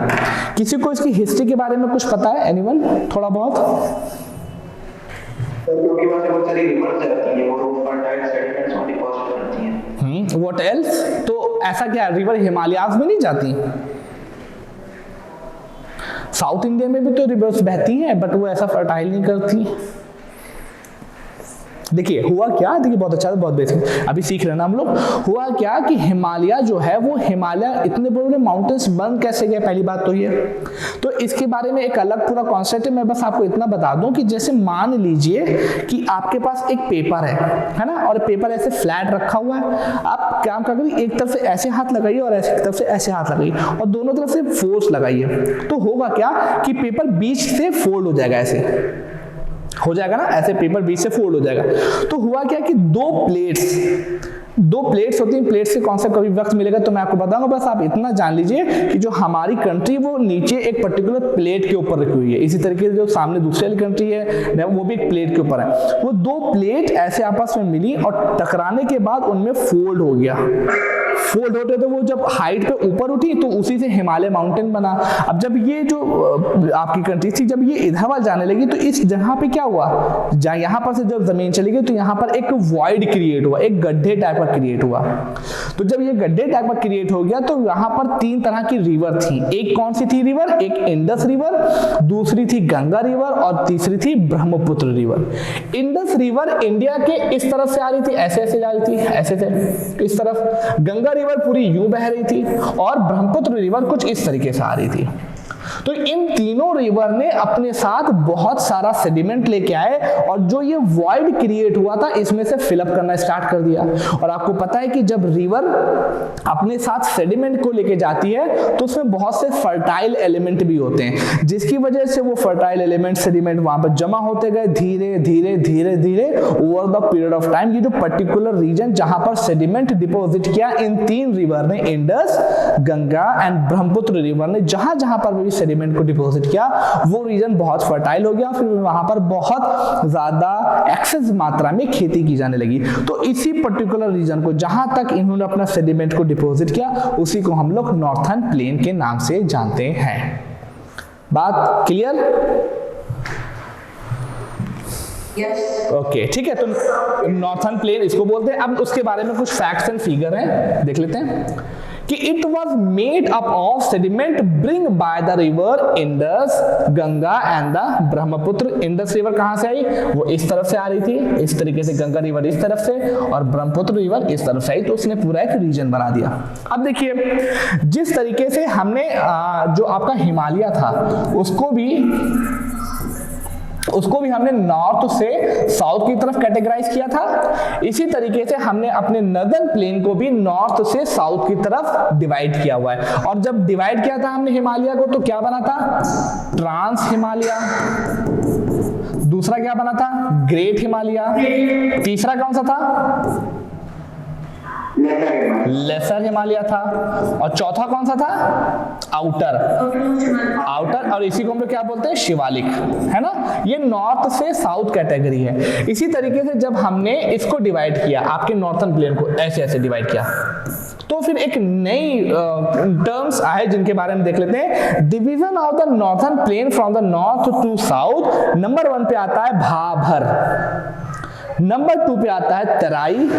किसी को इसकी हिस्ट्री के बारे में कुछ पता है? एनीवन? थोड़ा बहुत? What else? तो ऐसा क्या रिवर हिमालयास में नहीं जाती? साउथ इंडिया में भी तो रिवर्स बहती हैं, बट वो ऐसा फर्टाइल नहीं करती। देखिए हुआ क्या, देखिए बहुत अच्छा, बहुत बेसिक अभी सीख रहे हैं ना हम लोग। हुआ क्या कि हिमालय जो है, वो हिमालय इतने बड़े बड़े माउंटेन्स बन कैसे गए? पहली बात तो ये, तो इसके बारे में एक अलग पूरा कॉन्सेप्ट है। मैं बस आपको इतना बता दूं कि जैसे मान लीजिए कि आपके पास एक पेपर है ना, और पेपर ऐसे फ्लैट रखा हुआ है। आप काम क्या करिए, एक तरफ से ऐसे हाथ लगाइए और ऐसे तरफ से ऐसे हाथ लगाइए, और दोनों तरफ से फोर्स लगाइए। तो होगा क्या कि पेपर बीच से फोल्ड हो जाएगा, ऐसे हो जाएगा ना, ऐसे पेपर बीच से फोल्ड हो जाएगा। तो हुआ क्या कि दो प्लेट्स होती हैं। प्लेट्स के कॉन्सेप्ट कभी वक्त मिलेगा तो मैं आपको बताऊंगा, बस आप इतना जान लीजिए कि जो हमारी कंट्री वो नीचे एक पर्टिकुलर प्लेट के ऊपर रखी हुई है। इसी तरीके से जो सामने दूसरी वाली कंट्री है वो भी एक प्लेट के ऊपर है। वो दो प्लेट ऐसे आपस में मिली और टकराने के बाद उनमें फोल्ड हो गया। फोल्ड होते तो वो जब हाइट पे ऊपर उठी तो उसी से हिमालय माउंटेन बना। अब जब ये जो आपकी कंट्री थी, जब ये इधर वाल जाने लगी तो इस जगह पे क्या हुआ, यहाँ पर से जब जमीन चली गई तो यहाँ पर एक वॉइड क्रिएट हुआ, एक गड्ढे टाइप का क्रिएट हुआ। तो जब ये गड्ढे टाइप का क्रिएट हो गया तो यहाँ पर 3 तरह की रिवर थी। एक कौन सी थी रिवर? एक इंडस रिवर, दूसरी थी गंगा रिवर, और तीसरी थी Brahmaputra river. Indus river India के इस तरफ से आ रही थी, ऐसे ऐसे जा रही थी, ऐसे से इस तरफ। गंगा रिवर पूरी यूं बह रही थी, और ब्रह्मपुत्र रिवर कुछ इस तरीके से आ रही थी। तो इन तीनों रिवर ने अपने साथ बहुत सारा सेडिमेंट लेके आए, और जो ये वॉइड क्रिएट हुआ था इसमें से फिलअप करना स्टार्ट कर दिया। और आपको पता है कि जब रिवर अपने साथ सेडिमेंट को लेके जाती है तो उसमें बहुत से फर्टाइल एलिमेंट भी होते हैं, जिसकी वजह से वो फर्टाइल एलिमेंट सेडिमेंट वहां पर जमा होते गए धीरे धीरे धीरे धीरे over the period of time. ये जो पर्टिकुलर रीजन जहां पर सेडिमेंट डिपॉजिट किया इन 3 रिवर ने, Indus, Ganga and Brahmaputra river ने, जहां जहां पर भी सेडिमेंट को डिपॉजिट किया वो रीजन बहुत फर्टाइल हो गया। फिर वहां पर बहुत ज्यादा एक्सेस मात्रा में खेती की जाने लगी। तो इसी पर्टिकुलर रीजन को जहां तक इन्होंने अपना सेडिमेंट को डिपॉजिट किया उसी को हम लोग नॉर्थर्न प्लेन के नाम से जानते हैं। बात क्लियर? ओके, ठीक है। तो नॉर्थर्न प्लेन इसको बोलते हैं। अब उसके बारे में कुछ फैक्ट्स एंड फिगर हैं, देख लेते हैं कि it was made up of sediment bring by the river Indus, Ganga and the Brahmaputra. Indus river कहां से आई? वो इस तरफ से आ रही थी, इस तरीके से। गंगा रिवर इस तरफ से, और ब्रह्मपुत्र रिवर इस तरफ से आई। तो उसने पूरा एक रीजन बना दिया। अब देखिए, जिस तरीके से हमने जो आपका हिमालय था उसको भी हमने नॉर्थ से साउथ की तरफ कैटेगराइज किया था, इसी तरीके से हमने अपने नर्दर्न प्लेन को भी नॉर्थ से साउथ की तरफ डिवाइड किया हुआ है। और जब डिवाइड किया था हमने हिमालय को तो क्या बना था? ट्रांस हिमालय। दूसरा क्या बना था? ग्रेट हिमालय। तीसरा कौन सा था? लेसर हिमालय था। और चौथा कौन सा था? आउटर। और इसी को हम लोग क्या बोलते हैं? शिवालिक, है ना। ये नॉर्थ से साउथ कैटेगरी है। इसी तरीके से जब हमने इसको डिवाइड किया, आपके नॉर्थर्न प्लेन को ऐसे ऐसे डिवाइड किया, तो फिर एक नई टर्म्स आए जिनके बारे में देख लेते हैं। Division of the northern plain from the north to south. Number 1 पे आता है भाभर। नंबर 2 पे आता है तराई,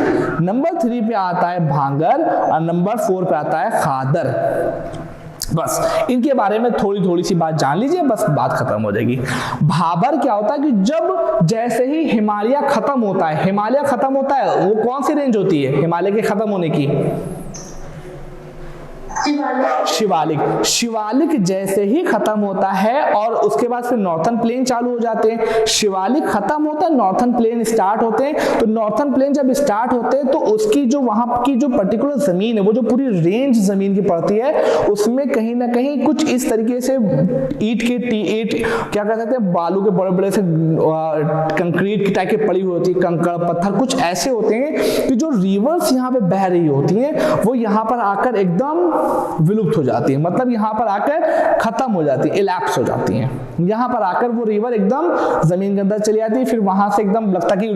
नंबर 3 पे आता है भांगर और नंबर 4 पे आता है खादर। बस इनके बारे में थोड़ी सी बात जान लीजिए, बस बात खत्म हो जाएगी। भाबर क्या होता है कि जब जैसे ही हिमालय खत्म होता है, हिमालय खत्म होता है, वो कौन सी रेंज होती है हिमालय के खत्म होने की? शिवालिक। शिवालिक जैसे ही खत्म होता है और उसके बाद फिर नॉर्थन प्लेन चालू हो जाते हैं। शिवालिक खत्म होता है, नॉर्थन प्लेन स्टार्ट होते हैं। तो नॉर्थन प्लेन जब स्टार्ट होते हैं तो उसकी जो वहां की जो पर्टिकुलर जमीन है, वो जो पूरी रेंज जमीन की पड़ती है, उसमें कहीं ना कहीं कुछ इस तरीके से ईट क्या कह सकते हैं, बालू के बड़े बड़े से कंक्रीट की टाइप की पड़ी हुई होती है, कंकड़ पत्थर कुछ ऐसे होते हैं कि जो रिवर्स यहाँ पे बह रही होती हैं वो यहाँ पर आकर एकदम विलुप्त हो जाती है, मतलब यहाँ पर आकर खत्म हो जाती है, इलैप्स हो जाती हैं। यहाँ पर आकर वो रिवर एकदम जमीन के अंदर चली जाती है, फिर वहां से एकदम लगता कि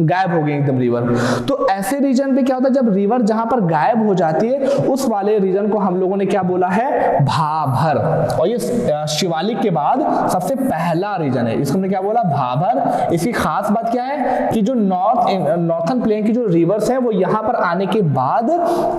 गायब हो गई एकदम रिवर। तो ऐसे रीजन पे क्या होता है, जब रिवर जहां पर गायब हो जाती है उस वाले रीजन को हम लोगों ने क्या बोला है? भाबर। और ये शिवालिक के बाद सबसे पहला रीजन है, इसको हमने क्या बोला? भाबर। इसकी खास बात क्या है कि जो नॉर्थन प्लेन की जो रिवर्स है वो यहाँ पर आने के बाद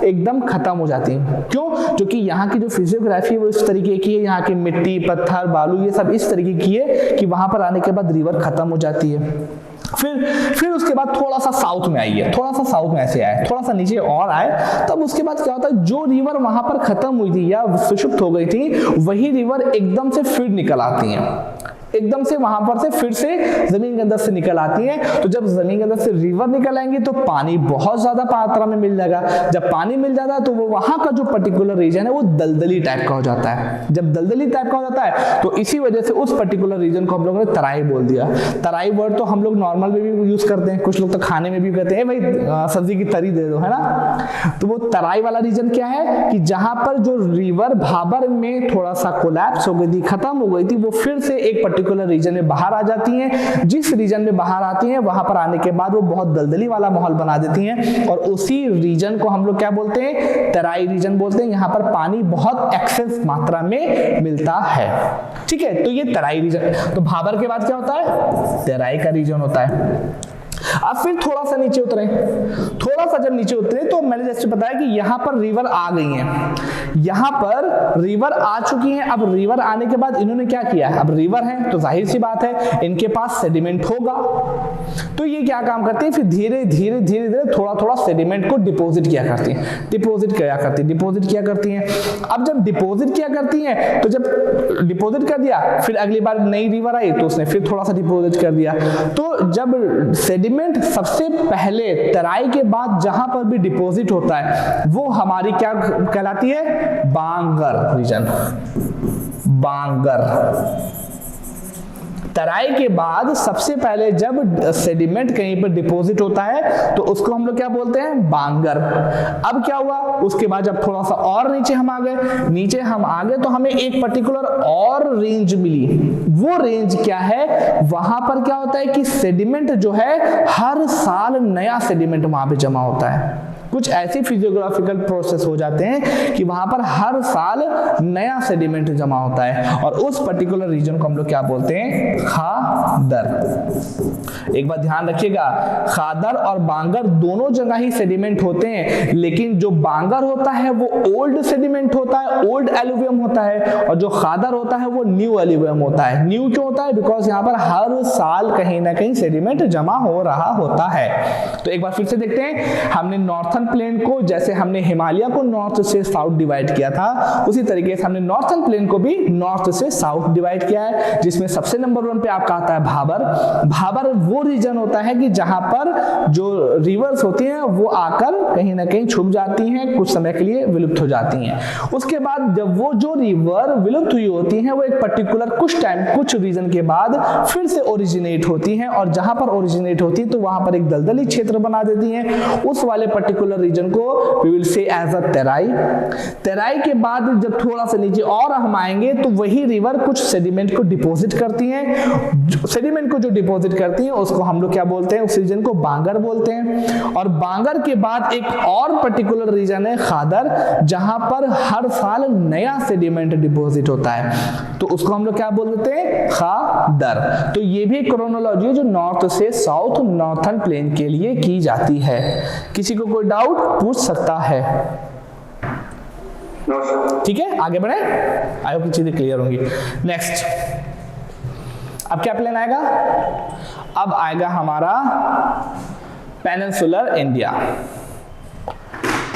एकदम खत्म हो जाती है। क्यों? क्योंकि यहाँ की जो फिजियोग्राफी है वो इस तरीके की है, यहाँ की मिट्टी पत्थर बालू ये सब इस तरीके की है कि वहां पर आने के बाद रिवर खत्म हो जाती है। फिर उसके बाद थोड़ा सा साउथ में आई है, थोड़ा सा साउथ में ऐसे आए, थोड़ा सा नीचे और आए, तब उसके बाद क्या होता है, जो रिवर वहां पर खत्म हुई थी या सुषुप्त हो गई थी वही रिवर एकदम से फिर निकल आती हैं, एकदम से वहां पर से फिर से जमीन के अंदर से निकल आती हैं। तो जब जमीन के अंदर से रिवर निकल आएंगी तो पानी बहुत ज्यादा मात्रा में मिल जाएगा। जब पानी मिल जाता है तो वो वहां का जो पर्टिकुलर रीजन है वो दलदली टाइप का हो जाता है। जब दलदली टाइप का हो जाता है तो इसी वजह से उस पर्टिकुलर रीजन को हम लोगों ने तराई बोल दिया। तराई वर्ड तो हम लोग नॉर्मल में भी यूज करते हैं, कुछ लोग तो खाने में भी कहते हैं भाई सब्जी की तरी दे दो, है ना। तो वो तराई वाला रीजन क्या है कि जहां पर जो रिवर भाबर में थोड़ा सा कोलैप्स हो गई थी, खत्म हो गई थी, वो फिर से एक पर्टिकुलर रीजन में बाहर आ जाती हैं। जिस रीजन में बाहर आती हैं वहां पर आने के बाद वो बहुत दलदली वाला माहौल बना देती हैं और उसी रीजन को हम लोग क्या बोलते हैं? तराई रीजन बोलते हैं। यहाँ पर पानी बहुत एक्सेस मात्रा में मिलता है, ठीक है। तो ये तराई रीजन। तो भाबर के बाद क्या होता है? तराई का रीजन होता है। अब फिर थोड़ा सा नीचे उतरे, थोड़ा सा जब नीचे उतरे तो मैंने जैसे बताया कि यहां पर रिवर आ गई हैं, यहां पर रिवर आ चुकी हैं। अब रिवर आने के बाद इन्होंने क्या किया? अब रिवर है तो जाहिर सी बात है इनके पास सेडिमेंट होगा, तो ये क्या काम करती है? फिर धीरे धीरे थोड़ा सेडिमेंट को डिपॉजिट किया करती हैं, डिपॉजिट किया करती हैं। अब जब डिपॉजिट किया करती हैं तो जब डिपॉजिट कर दिया फिर अगली बार नई रिवर आई तो उसने फिर थोड़ा सा डिपॉजिट कर दिया। तो जब सेडिमेंट सबसे पहले तराई के बाद जहां पर भी डिपॉजिट होता है वो हमारी क्या कहलाती है? बांगर रीजन। बांगर। तराई के बाद सबसे पहले जब सेडिमेंट कहीं पर डिपॉजिट होता है तो उसको हम लोग क्या बोलते हैं? बांगर। अब क्या हुआ? उसके बाद जब थोड़ा सा और नीचे हम आ गए तो हमें एक पर्टिकुलर और रेंज मिली। वो रेंज क्या है? वहां पर क्या होता है कि सेडिमेंट जो है हर साल नया सेडिमेंट वहां पे जमा होता है। कुछ ऐसी फिजियोग्राफिकल प्रोसेस हो जाते हैं कि वहां पर हर साल नया सेडिमेंट जमा होता है और उस पर्टिकुलर रीजन को हम लोग क्या बोलते हैं? खादर। एक बात ध्यान रखिएगा, खादर और बांगर दोनों जगह ही सेडिमेंट होते हैं, लेकिन जो बांगर होता है वो ओल्ड सेडिमेंट होता है, ओल्ड एलुवियम होता है, और जो खादर होता है वो न्यू एलुवियम होता है। न्यू क्यों होता है? बिकॉज यहाँ पर हर साल कहीं ना कहीं सेडिमेंट जमा हो रहा होता है। तो एक बार फिर से देखते हैं, हमने नॉर्थन प्लेन को, जैसे हमने हिमालय को नॉर्थ से साउथ डिवाइड किया था, उसी तरीके से हमने नॉर्थन प्लेन को भी नॉर्थ से साउथ डिवाइड किया है, जिसमें सबसे नंबर 1 पे आपका आता है भाबर। भाबर वो रीजन होता है कि जहां पर जो रिवर्स होती हैं वो आकर कहीं ना कहीं छुप जाती हैं, कुछ समय के लिए विलुप्त हो जाती हैं। उसके बाद जब वो जो रिवर विलुप्त हुई होती हैं वो एक पर्टिकुलर कुछ रीजन के बाद फिर से ओरिजिनेट होती हैं, और जहां पर ओरिजिनेट होती है तो वहां पर एक दलदली क्षेत्र बना देती हैं। उस वाले पर्टिकुलर पर्टिकुलर रीजन को we will say as a Terai. Terai के बाद जब थोड़ा सा नीचे और हम आएंगे तो वही रिवर कुछ सेडिमेंट को डिपॉजिट करती हैं। सेडिमेंट को जो डिपॉजिट करती हैं उसको हम लोग क्या बोलते हैं, उस रीजन को बांगर बोलते हैं। और बांगर के बाद एक और पर्टिकुलर रीजन है खादर, जहां पर हर साल नया सेडिमेंट डिपॉजिट होता है, तो उसको हम लोग क्या बोलते हैं, खादर। तो ये भी क्रोनोलॉजी है जो नॉर्थ से साउथ नॉर्थर्न प्लेन के लिए की जाती है। किसी को कोई डाउट पूछ सकता है? ठीक है, आगे बढ़े, आई होप चीजें क्लियर होंगी। नेक्स्ट, अब क्या प्लेन आएगा? अब आएगा हमारा पेनिनसुलर इंडिया।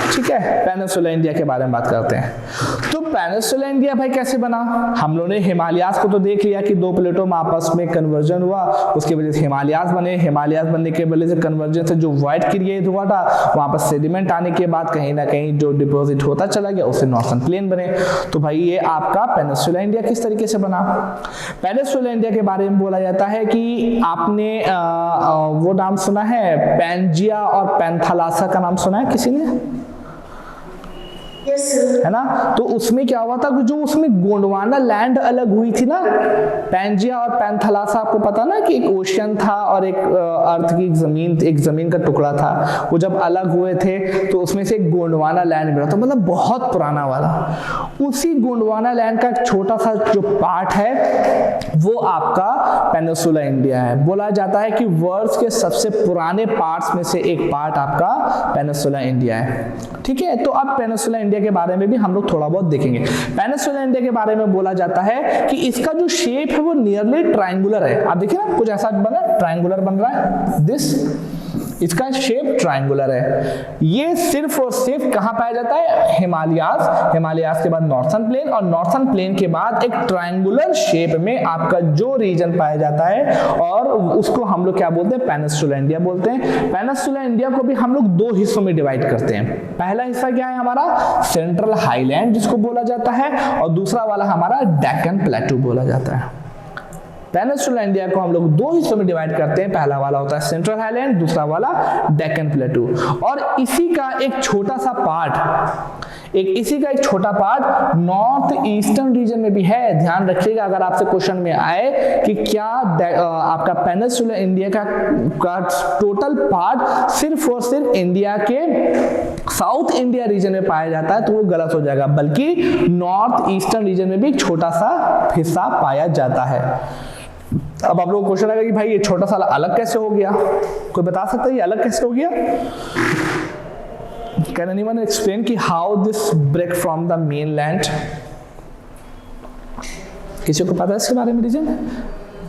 ठीक है, पेनिनसुलर इंडिया के बारे में बात करते हैं। तो पेनिनसुलर इंडिया भाई कैसे बना? हम लोगों ने हिमालयास को तो देख लिया कि दो प्लेटों में आपस में कन्वर्जन हुआ, उसकी वजह से हिमालयास बने। हिमालयास बनने के वजह से कन्वर्जन से जो वॉइड क्रिएट हुआ था, वहां पर सेडिमेंट आने के बाद कहीं ना कहीं जो डिपॉजिट होता चला गया, उससे नॉर्थर्न प्लेन बने। तो भाई ये आपका पेनिनसुलर इंडिया किस तरीके से बना? पेनिनसुलर इंडिया के बारे में बोला जाता है कि आपने वो नाम सुना है, पैंजिया और पैंथालासा का नाम सुना है किसी ने? Yes, है ना? तो उसमें क्या हुआ था कि जो उसमें गोंडवाना लैंड अलग हुई थी ना, पैंजिया और पैंथालासा, आपको पता ना कि एक ओशियन था और एक अर्थ की जमीन, एक जमीन का टुकड़ा था, वो जब अलग हुए थे तो उसमें से एक गोंडवाना लैंड मिला था, मतलब बहुत पुराना वाला। उसी गोंडवाना लैंड का एक छोटा सा जो पार्ट है वो आपका पेनिनसुलर इंडिया है। बोला जाता है कि वर्ल्ड के सबसे पुराने पार्ट्स में से एक पार्ट आपका पेनिनसुलर इंडिया है। ठीक है, तो अब पेनिनसुलर इंडिया के बारे में भी हम लोग थोड़ा बहुत देखेंगे। पेनिनसुलर इंडिया के बारे में बोला जाता है कि इसका जो शेप है वो नियरली ट्रायंगुलर है। आप देखिए ना, कुछ ऐसा बना, ट्रायंगुलर बन रहा है, दिस, इसका शेप ट्रायंगुलर है। ये सिर्फ और सिर्फ कहां पाया जाता है? हिमालयास, हिमालयास के बाद नॉर्थर्न प्लेन, और नॉर्थर्न प्लेन के बाद एक ट्रायंगुलर शेप में आपका जो रीजन पाया जाता है, और उसको हम लोग क्या बोलते हैं? पेनिनसुलर इंडिया बोलते हैं। पेनिनसुलर इंडिया को भी हम लोग दो हिस्सों में डिवाइड करते हैं। पहला हिस्सा क्या है हमारा? सेंट्रल हाईलैंड जिसको बोला जाता है, और दूसरा वाला हमारा डेक्कन प्लेटू बोला जाता है। पेनिनसुलर इंडिया को हम लोग दो हिस्सों में डिवाइड करते हैं। पहला वाला होता है सेंट्रल हाईलैंड, दूसरा वाला डेक्कन प्लेटू। और इसी का एक छोटा सा पार्ट, इसी का एक छोटा पार्ट नॉर्थ ईस्टर्न रीजन में भी है। ध्यान रखिएगा, अगर आपसे क्वेश्चन में आए कि क्या आपका पेनिनसुलर इंडिया का टोटल पार्ट सिर्फ और सिर्फ इंडिया के साउथ इंडिया रीजन में पाया जाता है, तो वो गलत हो जाएगा, बल्कि नॉर्थ ईस्टर्न रीजन में भी एक छोटा सा हिस्सा पाया जाता है। अब आप लोगों को क्वेश्चन आएगा कि भाई ये छोटा सा अलग कैसे हो गया? कोई बता सकता है ये अलग कैसे हो गया? Can anyone explain कि how this break from the mainland? किसी को पता है इसके बारे में रीजन?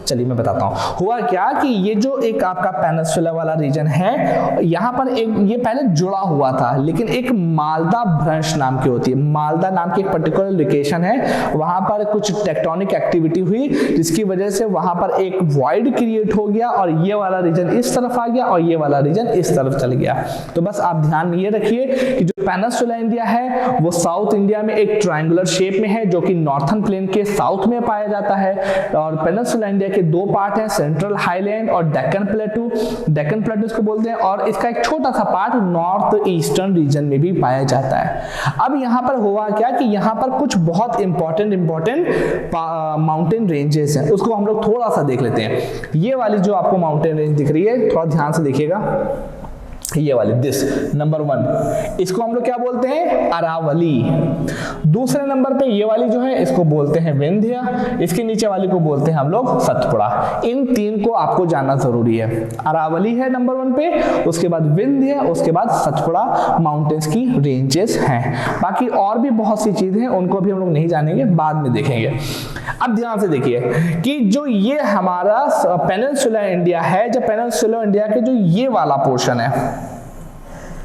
चलिए मैं बताता हूँ। हुआ क्या कि ये जो एक आपका पेनिनसुला वाला रीजन है, यहाँ पर एक ये पहले जुड़ा हुआ था, लेकिन एक मालदा भ्रंश नाम की होती है। मालदा नाम की एक पर्टिकुलर लोकेशन है, वहां पर कुछ टेक्टोनिक एक्टिविटी हुई जिसकी वजह से वहां पर एक वॉइड क्रिएट हो गया, और ये वाला रीजन इस तरफ आ गया और ये वाला रीजन इस तरफ चल गया। तो बस आप ध्यान में ये रखिए कि जो पेनिनसुला इंडिया है वो साउथ इंडिया में एक ट्रायंगुलर शेप में है, जो कि नॉर्थर्न प्लेन के साउथ में पाया जाता है। और पेनिनसुला इंडिया के दो पार्ट हैं, सेंट्रल हाईलैंड और डेक्कन प्लेटू। डेक्कन प्लेटू इसको बोलते हैं, और इसका एक छोटा सा पार्ट नॉर्थ ईस्टर्न रीजन में भी पाया जाता है। अब यहाँ पर हुआ क्या कि यहाँ पर कुछ बहुत इंपॉर्टेंट माउंटेन रेंजेस हैं, उसको हम लोग थोड़ा सा देख लेते हैं। ये वाली जो आपको माउंटेन रेंज दिख रही है, थोड़ा ध्यान से देखिएगा, ये वाली, दिस नंबर 1, इसको हम लोग क्या बोलते हैं? अरावली। दूसरे नंबर पे ये वाली जो है इसको बोलते हैं विंध्य, इसके नीचे वाली को बोलते हैं हम लोग सतपुड़ा। इन तीन को आपको जानना जरूरी है। अरावली है नंबर 1 पे, उसके बाद विंध्य, उसके बाद सतपुड़ा माउंटेन्स की रेंजेस हैं। बाकी और भी बहुत सी चीजें हैं, उनको भी हम लोग नहीं जानेंगे, बाद में देखेंगे। अब ध्यान से देखिए कि जो ये हमारा पेनिनसुलर इंडिया है, जब पेनिनसुलर इंडिया के जो ये वाला पोर्शन है,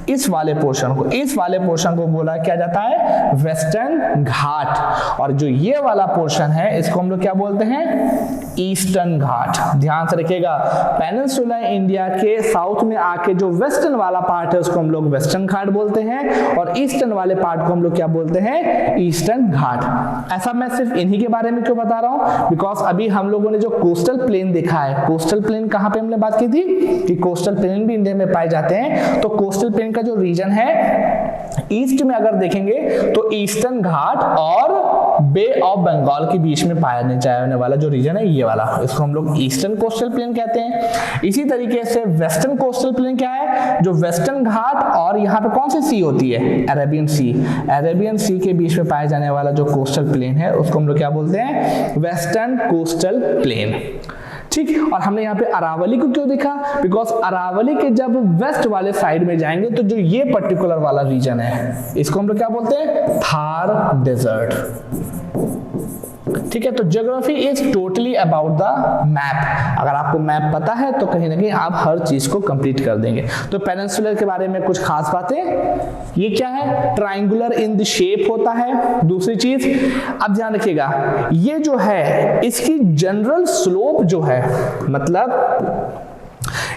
इस वाले पोर्शन को बोला क्या जाता है? वेस्टर्न घाट। और जो ये वाला पोर्शन है इसको हम लोग क्या बोलते हैं? ईस्टर्न घाट। ध्यान से रखिएगा, पेनिनसुला इंडिया के साउथ में आके जो वेस्टर्न वाला पार्ट है उसको हम लोग वेस्टर्न घाट बोलते हैं, और ईस्टर्न वाले पार्ट को हम लोग क्या बोलते हैं, ईस्टर्न घाट। ऐसा मैं सिर्फ इन्हीं के बारे में क्यों बता रहा हूं, बिकॉज अभी हम लोगों ने जो कोस्टल प्लेन देखा है, कोस्टल प्लेन कहां पे हमने बात की थी कि कोस्टल प्लेन भी इंडिया में पाए जाते हैं। तो कोस्टल प्लेन का जो रीजन है ईस्ट में अगर देखेंगे तो ईस्टर्न घाट और बे ऑफ बंगाल के बीच में पाया जाने वाला जो रीजन है ये वाला, इसको हम लोग ईस्टर्न कोस्टल प्लेन कहते हैं। इसी तरीके से वेस्टर्न कोस्टल प्लेन क्या है, जो वेस्टर्न घाट और यहाँ पे कौन सी सी होती है, अरेबियन सी, अरेबियन सी के बीच में पाए जाने वाला जो कोस्टल प्लेन है उसको हम लोग क्या बोलते हैं, वेस्टर्न कोस्टल प्लेन। ठीक, और हमने यहाँ पे अरावली को क्यों देखा, बिकॉज अरावली के जब वेस्ट वाले साइड में जाएंगे तो जो ये पर्टिकुलर वाला रीजन है इसको हम लोग क्या बोलते हैं, थार डेजर्ट। ठीक है, तो geography is totally about the map. अगर आपको मैप पता है तो कहीं ना कहीं आप हर चीज को कंप्लीट कर देंगे। तो पेनिनसुलर के बारे में कुछ खास बातें, ये क्या है, ट्रायंगुलर इन द शेप होता है। दूसरी चीज, अब ध्यान रखिएगा, ये जो है इसकी जनरल स्लोप जो है, मतलब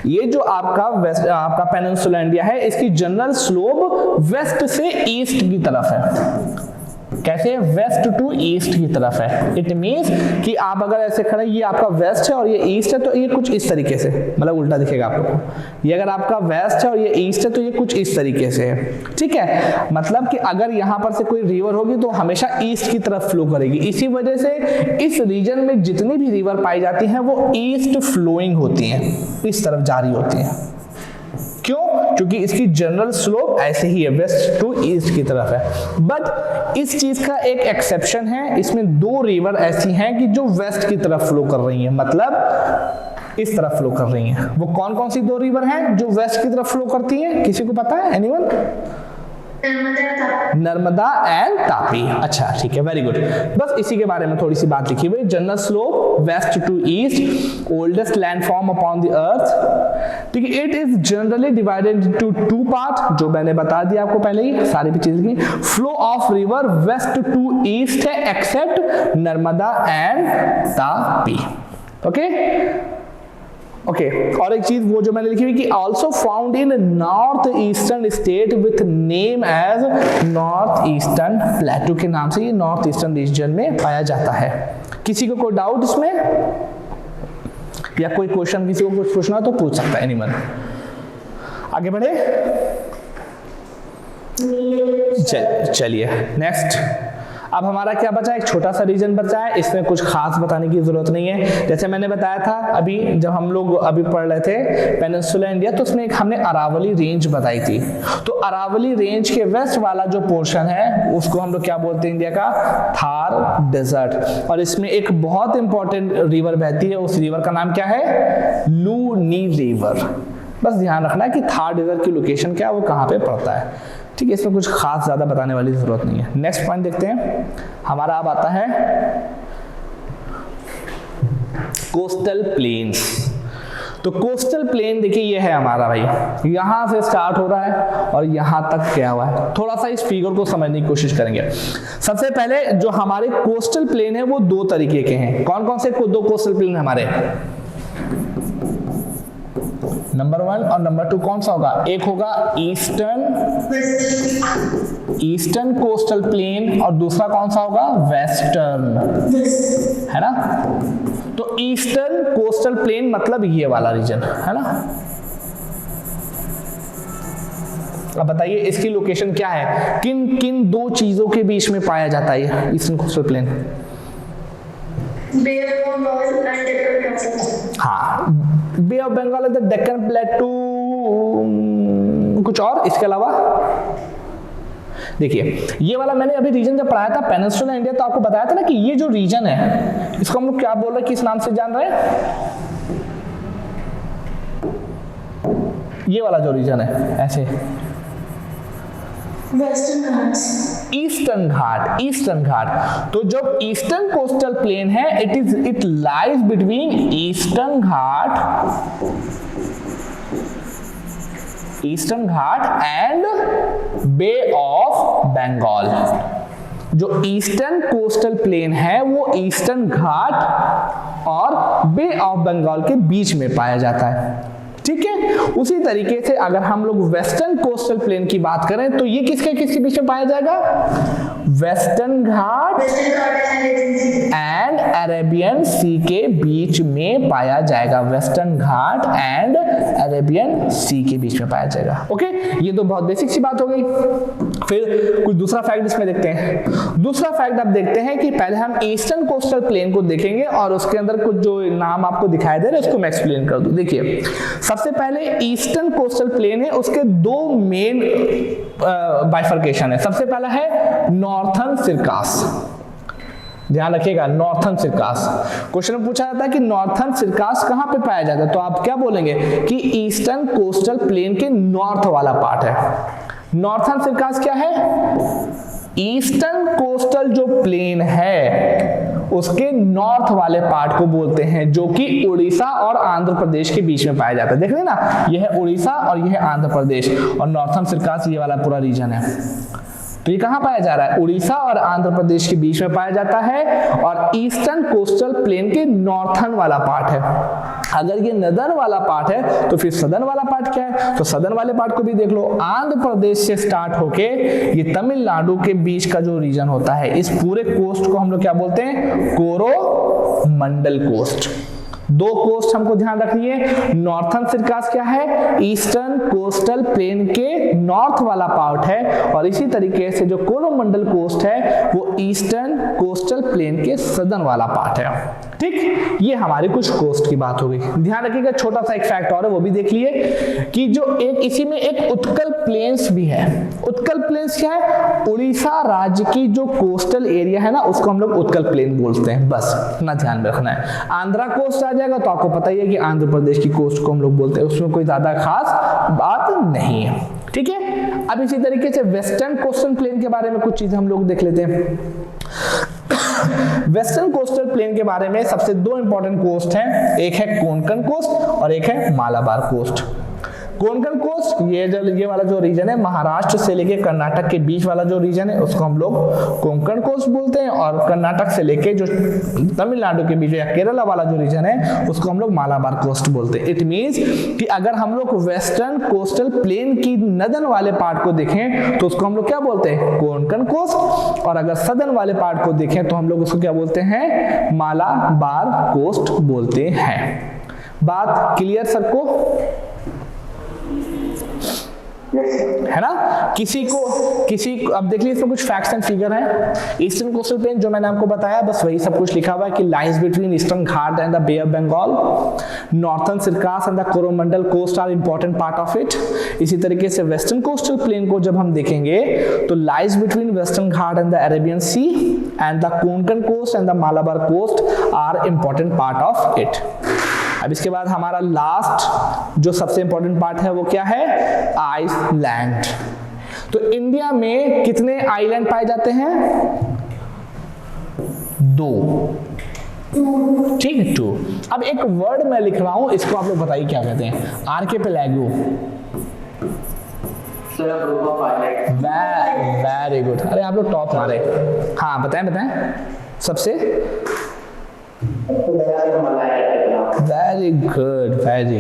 ये जो आपका पेनिनसुला इंडिया है इसकी जनरल स्लोप वेस्ट से ईस्ट की तरफ है। कैसे, वेस्ट टू ईस्ट की तरफ है। इट मींस कि आप अगर ऐसे खड़े, ये आपका वेस्ट है और ये ईस्ट है, तो ये कुछ इस तरीके से, मतलब उल्टा दिखेगा आप लोग को। ये अगर आपका वेस्ट है और ये ईस्ट है तो ये कुछ इस तरीके से है। ठीक है, मतलब कि अगर यहाँ पर से कोई रिवर होगी तो हमेशा ईस्ट की तरफ फ्लो करेगी। इसी वजह से इस रीजन में जितनी भी रिवर पाई जाती हैं वो ईस्ट फ्लोइंग होती हैं, इस तरफ जारी होती हैं। क्यों, क्योंकि इसकी जनरल स्लोप ऐसे ही है, वेस्ट टू ईस्ट की तरफ है। बट इस चीज का एक एक्सेप्शन है, इसमें दो रिवर ऐसी हैं कि जो वेस्ट की तरफ फ्लो कर रही हैं, मतलब इस तरफ फ्लो कर रही हैं। वो कौन कौन सी दो रिवर हैं जो वेस्ट की तरफ फ्लो करती हैं, किसी को पता है, एनीवन? नर्मदा एंड तापी। अच्छा ठीक है, वेरी गुड। बस इसी के बारे में थोड़ी सी बात लिखी हुई। General slope west to east, oldest landform upon the earth. ठीक है, it is generally divided into two part, जो मैंने बता दिया आपको पहले ही सारी भी चीज की। Flow of river west to east है except Narmada and Tapi. Okay okay, और एक चीज वो जो मैंने लिखी हुई कि also found in north eastern state with name as north eastern plateau के नाम से ये नॉर्थ ईस्टर्न रीजन में पाया जाता है। किसी को कोई डाउट इसमें, या कोई क्वेश्चन किसी को कुछ पूछना तो पूछ सकता है, एनीवन। आगे बढ़े, चलिए नेक्स्ट। अब हमारा क्या बचा, एक छोटा सा रीजन बचा है, इसमें कुछ खास बताने की जरूरत नहीं है। जैसे मैंने बताया था अभी जब हम लोग अभी पढ़ रहे थे पेनिनसुला इंडिया, तो उसमें एक हमने अरावली रेंज बताई थी। तो अरावली रेंज के वेस्ट वाला जो पोर्शन है उसको हम लोग क्या बोलते हैं, इंडिया का थार डेजर्ट। और इसमें एक बहुत इंपॉर्टेंट रिवर बहती है, उस रिवर का नाम क्या है, लूनी रिवर। बस ध्यान रखना है कि थार डेजर्ट की लोकेशन क्या है, वो कहाँ पे पड़ता है। ठीक है, इसमें कुछ खास ज्यादा बताने वाली जरूरत नहीं है। नेक्स्ट पॉइंट देखते हैं हमारा, अब आता है कोस्टल प्लेन्स। तो कोस्टल प्लेन देखिए ये है हमारा भाई, यहां से स्टार्ट हो रहा है और यहां तक गया हुआ है। थोड़ा सा इस फिगर को समझने की कोशिश करेंगे। सबसे पहले जो हमारे कोस्टल प्लेन है वो दो तरीके के हैं। कौन कौन से दो कोस्टल प्लेन हमारे, नंबर 1 और नंबर 2 कौन सा होगा, एक होगा ईस्टर्न कोस्टल प्लेन और दूसरा कौन सा होगा, वेस्टर्न, है ना। तो ईस्टर्न कोस्टल प्लेन मतलब ये वाला रीजन है ना। अब बताइए इसकी लोकेशन क्या है, किन किन दो चीजों के बीच में पाया जाता है ईस्टर्न कोस्टल प्लेन। हाँ, bay of Bengal, the Deccan plateau, कुछ और इसके अलावा। देखिए ये वाला मैंने अभी रीजन जब पढ़ाया था पेनिनसुला इंडिया, तो आपको बताया था ना कि ये जो रीजन है इसको हम लोग क्या बोल रहे हैं, किस नाम से जान रहे हैं, ये वाला जो रीजन है ऐसे, ईस्टर्न घाट, ईस्टर्न घाट। तो जो ईस्टर्न कोस्टल प्लेन है it lies between eastern Ghat and bay of Bengal. जो ईस्टर्न कोस्टल प्लेन है वो ईस्टर्न घाट और बे ऑफ बंगाल के बीच में पाया जाता है। ठीक है, उसी तरीके से अगर हम लोग वेस्टर्न कोस्टल प्लेन की बात करें तो ये किसके बीच में पाया जाएगा? वेस्टर्न घाट एंड अरेबियन सी के बीच में पाया जाएगा। वेस्टर्न घाट एंड अरेबियन सी के बीच में पाया जाएगा। ओके, ये तो बहुत बेसिक सी बात हो गई। फिर कुछ दूसरा फैक्ट इसमें देखते हैं। दूसरा फैक्ट आप देखते हैं कि पहले हम ईस्टर्न कोस्टल प्लेन को देखेंगे और उसके अंदर कुछ जो नाम आपको दिखाई दे रहे हैं उसको मैं एक्सप्लेन कर दूं। देखिए, सबसे पहले ईस्टर्न कोस्टल प्लेन है, उसके दो मेन बाइफर्केशन है। सबसे पहला है नॉर्थर्न सिरकास, ध्यान रखिएगा, नॉर्थर्न सिरकास। क्वेश्चन में पूछा जाता है कि नॉर्थर्न सिरकास कहां पे पाया जाता है, तो आप क्या बोलेंगे कि ईस्टर्न कोस्टल प्लेन के नॉर्थ वाला पार्ट है। नॉर्थर्न सिरकास क्या है? ईस्टर्न कोस्टल जो प्लेन है उसके नॉर्थ वाले पार्ट को बोलते हैं, जो कि उड़ीसा और आंध्र प्रदेश के बीच में पाया जाता है। देख रहे हैं ना, यह है उड़ीसा और यह है आंध्र प्रदेश, और नॉर्थर्न सिरकास ये वाला पूरा रीजन है। तो ये कहां पाया जा रहा है? उड़ीसा और आंध्र प्रदेश के बीच में पाया जाता है, और ईस्टर्न कोस्टल प्लेन के नॉर्थर्न वाला पार्ट है। अगर ये नदर्न वाला पार्ट है तो फिर सदर्न वाला पार्ट क्या है? तो सदर्न वाले पार्ट को भी देख लो। आंध्र प्रदेश से स्टार्ट होके ये तमिलनाडु के बीच का जो रीजन होता है, इस पूरे कोस्ट को हम लोग क्या बोलते हैं? कोरोमंडल कोस्ट। दो कोस्ट हमको ध्यान रखनी है। नॉर्थर्न सिरकास क्या है? ईस्टर्न कोस्टल प्लेन के नॉर्थ वाला पार्ट है, और इसी तरीके से जो कोरोमंडल कोस्ट है वो ईस्टर्न कोस्टल प्लेन के सदर्न वाला पार्ट है। ठीक, ये हमारी कुछ कोस्ट की बात हो गई। ध्यान रखिएगा, छोटा सा एक फैक्ट और है, वो भी देख लिए कि जो एक इसी में एक उत्कल प्लेन्स भी है। उत्कल प्लेन्स क्या है? उड़ीसा राज्य की जो कोस्टल एरिया है ना, उसको हम लोग उत्कल प्लेन बोलते हैं। बस इतना ध्यान में रखना है। आंध्रा कोस्ट आ जाएगा तो आपको पता ही है कि आंध्र प्रदेश की कोस्ट को हम लोग बोलते हैं, उसमें कोई ज्यादा खास बात नहीं है। ठीक है, अब इसी तरीके से वेस्टर्न कोस्टल प्लेन के बारे में कुछ चीजें हम लोग देख लेते हैं। वेस्टर्न कोस्टल प्लेन के बारे में सबसे दो इंपॉर्टेंट कोस्ट हैं, एक है कोंकण कोस्ट और एक है मालाबार कोस्ट। कोंकण कोस्ट ये वाला जो रीजन है, महाराष्ट्र से लेके कर्नाटक के बीच वाला जो रीजन है, उसको हम लोग कोंकण कोस्ट बोलते हैं, और कर्नाटक से लेके जो तमिलनाडु के बीच या केरला वाला जो रीजन है उसको हम लोग मालाबार कोस्ट बोलते हैं। इट मींस कि अगर हम लोग वेस्टर्न कोस्टल प्लेन की नदर्न वाले पार्ट को देखें तो उसको हम लोग क्या बोलते हैं? कोंकण कोस्ट, और अगर सदर्न वाले पार्ट को देखें तो हम लोग उसको क्या बोलते हैं? मालाबार कोस्ट बोलते हैं। बात क्लियर सबको है ना? किसी को अब देख लीजिए, इसमें कुछ फैक्ट्स एंड फिगर हैं। ईस्टर्न कोस्टल प्लेन जो मैंने आपको बताया बस वही सब कुछ लिखा हुआ है कि lines between eastern Ghat and the bay of Bengal, northern Circars and the Coromandel coast are important part of it. इसी तरीके से वेस्टर्न कोस्टल प्लेन को जब हम देखेंगे तो lines between western Ghat and the Arabian sea and the Konkan coast and the Malabar coast are important part of it. अब इसके बाद हमारा लास्ट जो सबसे इंपॉर्टेंट पार्ट है वो क्या है? आइसलैंड। तो इंडिया में कितने आइलैंड पाए जाते हैं? 2। ठीक है, 2। अब एक वर्ड मैं लिख रहा हूं, इसको आप लोग बताइए क्या कहते हैं? आर्किपेलागो। वेरी गुड, अरे आप लोग टॉप मारे। हाँ बताएं सबसे। वेरी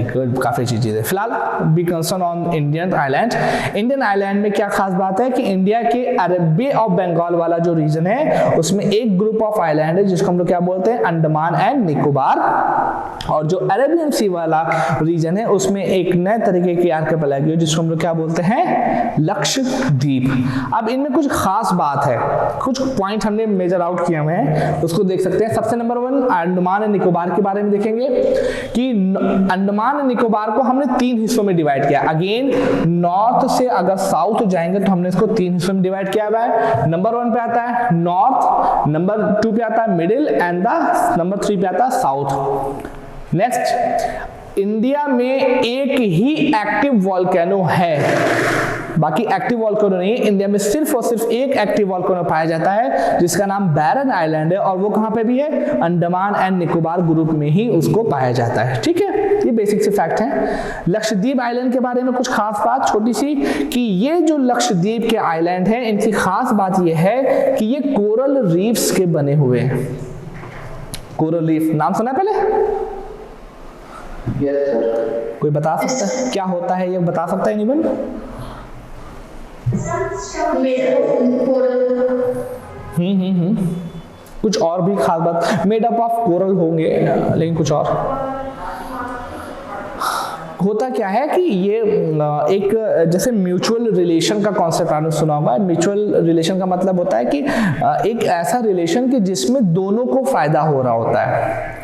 गुड, काफी अच्छी चीज है। फिलहाल be concern on Indian island. Indian island में क्या खास बात है कि इंडिया के बे ऑफ बंगाल वाला जो रीजन है उसमें एक ग्रुप ऑफ आइलैंड है जिसको हम लोग क्या बोलते हैं? अंडमान एंड निकोबार, और जो अरेबियन सी वाला रीजन है उसमें एक नए तरीके की आर्किपेलागो जिसको हम लोग क्या बोलते हैं? लक्षद्वीप। अब इनमें कुछ खास बात है, कुछ पॉइंट हमने मेजर आउट किए हुए हैं, उसको देख सकते हैं। सबसे नंबर 1 अंडमान एंड निकोबार के बारे में देखेंगे कि अंडमान एंड निकोबार को हमने 3 हिस्सों में डिवाइड किया। अगेन नॉर्थ से अगर साउथ जाएंगे तो हमने इसको 3 हिस्सों में डिवाइड किया हुआ है। नंबर 1 पे आता है नॉर्थ, नंबर 2 पे आता है मिडिल एंड द नंबर 3 पे आता है साउथ। नेक्स्ट, इंडिया में एक ही एक्टिव वोल्केनो है, बाकी एक्टिव वोल्केनो नहीं है। इंडिया में सिर्फ और सिर्फ एक एक्टिव वोल्केनो पाया जाता है जिसका नाम बैरन आइलैंड है, और वो कहां पे भी है? अंडमान एंड निकोबार ग्रुप में ही उसको पाया जाता है। ठीक है, ये बेसिक से फैक्ट हैं। लक्षद्वीप आइलैंड के बारे में कुछ खास बात छोटी सी, कि ये जो लक्षद्वीप के आइलैंड हैं इनकी खास बात ये है कि ये कोरल रीफ्स के बने हुए हैं। कोरल रीफ नाम सुना है पहले? Yes sir. कोई बता सकता है क्या होता है, ये बता सकता है एनीवन? कुछ और भी खास बात? मेड अप ऑफ कोरल होंगे, लेकिन कुछ और होता क्या है कि ये एक जैसे म्यूचुअल रिलेशन का कॉन्सेप्ट आपने सुना होगा। म्यूचुअल रिलेशन का मतलब होता है कि एक ऐसा रिलेशन कि जिसमें दोनों को फायदा हो रहा होता है।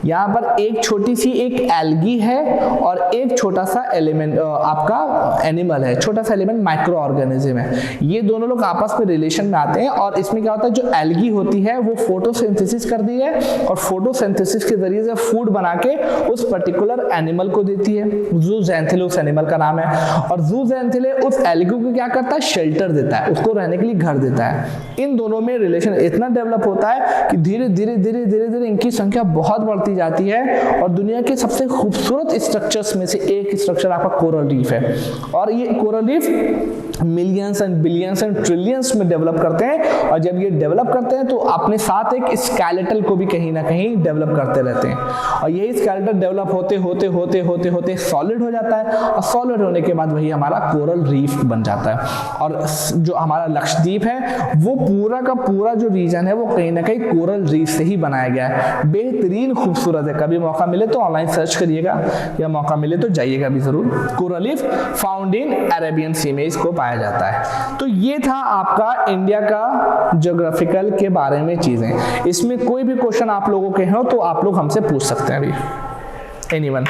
यहाँ पर एक छोटी सी एक एल्गी है और एक छोटा सा एलिमेंट आपका एनिमल है, छोटा सा एलिमेंट माइक्रो ऑर्गेनिज्म है। ये दोनों लोग आपस में रिलेशन में आते हैं और इसमें क्या होता है, जो एल्गी होती है वो फोटोसिंथेसिस करती है और फोटोसिंथेसिस के जरिए से फूड बना के उस पर्टिकुलर एनिमल को देती है। ज़ूज़ैंथिले उस एनिमल का नाम है, और ज़ूज़ैंथिले उस एल्गी को क्या करता है, शेल्टर देता है, उसको रहने के लिए घर देता है। इन दोनों में रिलेशन इतना डेवलप होता है कि धीरे धीरे धीरे धीरे धीरे इनकी संख्या बहुत बढ़ती जाती है और दुनिया के सबसे खूबसूरत स्ट्रक्चर्स में से एक स्ट्रक्चर आपका कोरल रीफ है। और ये coral reef millions and billions and trillions में डेवलप करते हैं, और जब ये डेवलप करते हैं तो अपने साथ एक स्केलेटल को भी कहीं ना कहीं डेवलप करते रहते हैं, और यही स्केलेटल डेवलप होते होते होते होते होते सॉलिड हो जाता है, और सॉलिड होने के बाद वही हमारा कोरल रीफ बन जाता है। और जो हमारा लक्षद्वीप है वो पूरा का पूरा जो रीजन है वो कहीं ना कहीं कोरल रीफ से ही बनाया गया है। बेहतरीन खूबसूरत है, कभी मौका मिले तो ऑनलाइन सर्च करिएगा, या मौका मिले तो जाइएगा भी जरूर। Coral reef found in Arabian sea में इसको पाया जाता है। तो ये था आपका इंडिया का ज्योग्राफिकल के बारे में चीजें। इसमें कोई भी क्वेश्चन आप लोगों के हो तो आप लोग हमसे पूछ सकते हैं अभी। एनीवन,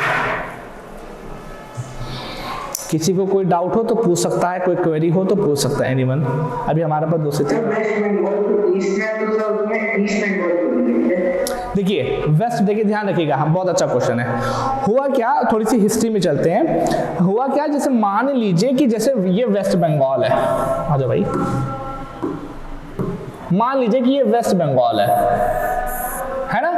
किसी को कोई डाउट हो तो पूछ सकता है, कोई क्वेरी हो तो पूछ सकता है। एनीवन, अभी हमारे पास 2 से 3। देखिए वेस्ट, देखिए ध्यान रखिएगा, हम बहुत अच्छा क्वेश्चन है। हुआ क्या, थोड़ी सी हिस्ट्री में चलते हैं। हुआ क्या, जैसे मान लीजिए कि जैसे ये वेस्ट बंगाल है, आ जाओ भाई, मान लीजिए कि ये वेस्ट बंगाल है ना,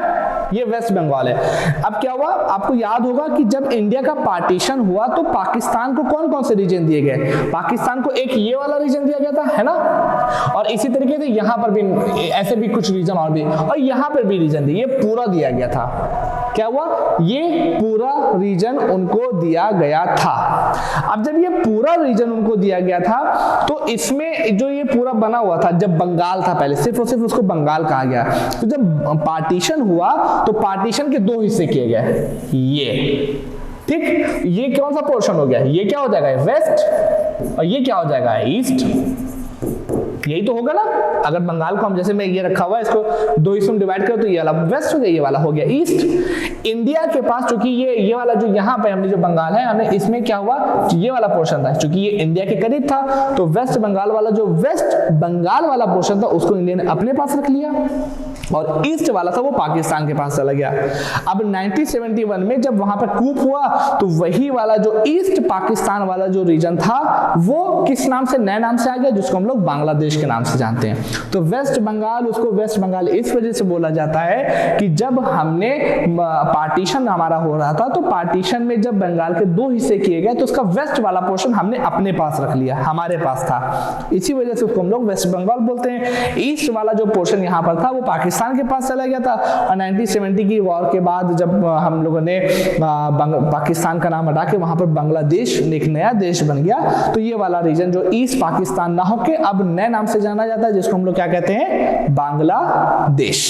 ये वेस्ट बंगाल है। अब क्या हुआ, आपको याद होगा कि जब इंडिया का पार्टीशन हुआ तो पाकिस्तान को कौन कौन से रीजन दिए गए? पाकिस्तान को एक ये वाला रीजन दिया गया था, है ना, और इसी तरीके से यहाँ पर भी ऐसे भी कुछ रीजन और भी, और यहाँ पर भी रीजन दिए, ये पूरा दिया गया था। क्या हुआ, ये पूरा रीजन उनको दिया गया था। अब जब ये पूरा रीजन उनको दिया गया था तो इसमें जो ये पूरा बना हुआ था, जब बंगाल था पहले, सिर्फ और सिर्फ उसको बंगाल कहा गया। तो जब पार्टीशन हुआ तो पार्टीशन के 2 हिस्से किए गए, ये ठीक, ये कौन सा पोर्शन हो गया, ये क्या हो जाएगा वेस्ट, और ये क्या हो जाएगा ईस्ट। यही तो होगा ना, अगर बंगाल को हम जैसे मैं ये रखा हुआ है, इसको 2 हिस्सों में डिवाइड करो तो ये वाला वेस्ट हो गया, ये वाला हो गया ईस्ट। इंडिया के पास चूंकि ये वाला जो यहाँ पे हमने जो बंगाल है, हमने इसमें क्या हुआ, ये वाला पोर्शन था, चूंकि ये इंडिया के करीब था तो वेस्ट बंगाल वाला, जो वेस्ट बंगाल वाला पोर्शन था उसको इंडिया ने अपने पास रख लिया, और ईस्ट वाला था वो पाकिस्तान के पास चला गया। अब 1971 में जब वहां पर कूप हुआ तो वही वाला जो ईस्ट पाकिस्तान वाला जो रीजन था वो किस नाम से, नए नाम से आ गया, जिसको हम लोग बांग्लादेश के नाम से जानते हैं। तो वेस्ट बंगाल, उसको वेस्ट बंगाल इस वजह से बोला जाता है कि जब हमने पार्टीशन हमारा हो रहा था तो पार्टीशन में जब बंगाल के 2 हिस्से किए गए तो उसका वेस्ट वाला पोर्शन हमने अपने पास रख लिया, हमारे पास था, इसी वजह से उसको हम लोग वेस्ट बंगाल बोलते हैं। ईस्ट वाला जो पोर्शन यहाँ पर था वो पाकिस्तान के पास चला गया था, और 1970 की वॉर के बाद जब हम लोगों ने पाकिस्तान का नाम हटा के वहां पर बांग्लादेश एक नया देश बन गया, तो ये वाला रीजन जो ईस्ट पाकिस्तान ना होके अब नए नाम से जाना जाता है, जिसको हम लोग क्या कहते हैं, बांग्लादेश।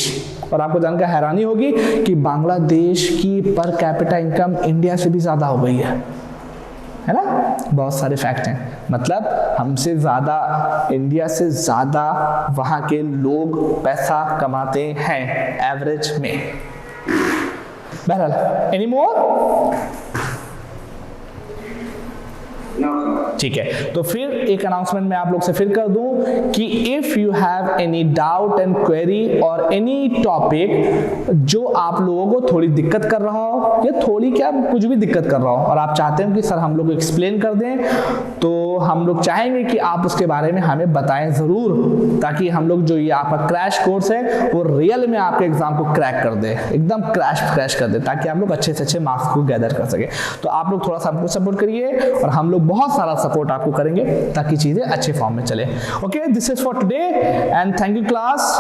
और आपको जानकर हैरानी होगी कि बांग्लादेश की पर कैपिटा इनकम इंडिया से भी ज्यादा हो गई है ना, बहुत सारे फैक्ट हैं, मतलब हमसे ज्यादा, इंडिया से ज्यादा वहां के लोग पैसा कमाते हैं एवरेज में। बहरहाल, एनी मोर? ठीक है, तो फिर एक अनाउंसमेंट मैं आप लोग से फिर कर दूं कि if you have any doubt and query और एनी टॉपिक जो आप लोगों को थोड़ी दिक्कत कर रहा हो, या थोड़ी क्या कुछ भी दिक्कत कर रहा हो, और आप चाहते हो कि सर हम लोग एक्सप्लेन कर दें, तो हम लोग चाहेंगे कि आप उसके बारे में हमें बताएं जरूर, ताकि हम लोग जो ये आपका क्रैश कोर्स है वो रियल में आपके एग्जाम को क्रैक कर दे, एकदम क्रैश कर दे, ताकि आप लोग अच्छे से अच्छे मार्क्स को गैदर कर सके। तो आप लोग थोड़ा सा हमको सपोर्ट करिए और हम लोग बहुत सारा सपोर्ट आपको करेंगे ताकि चीजें अच्छे फॉर्म में चले। Okay, this is for today and thank you class.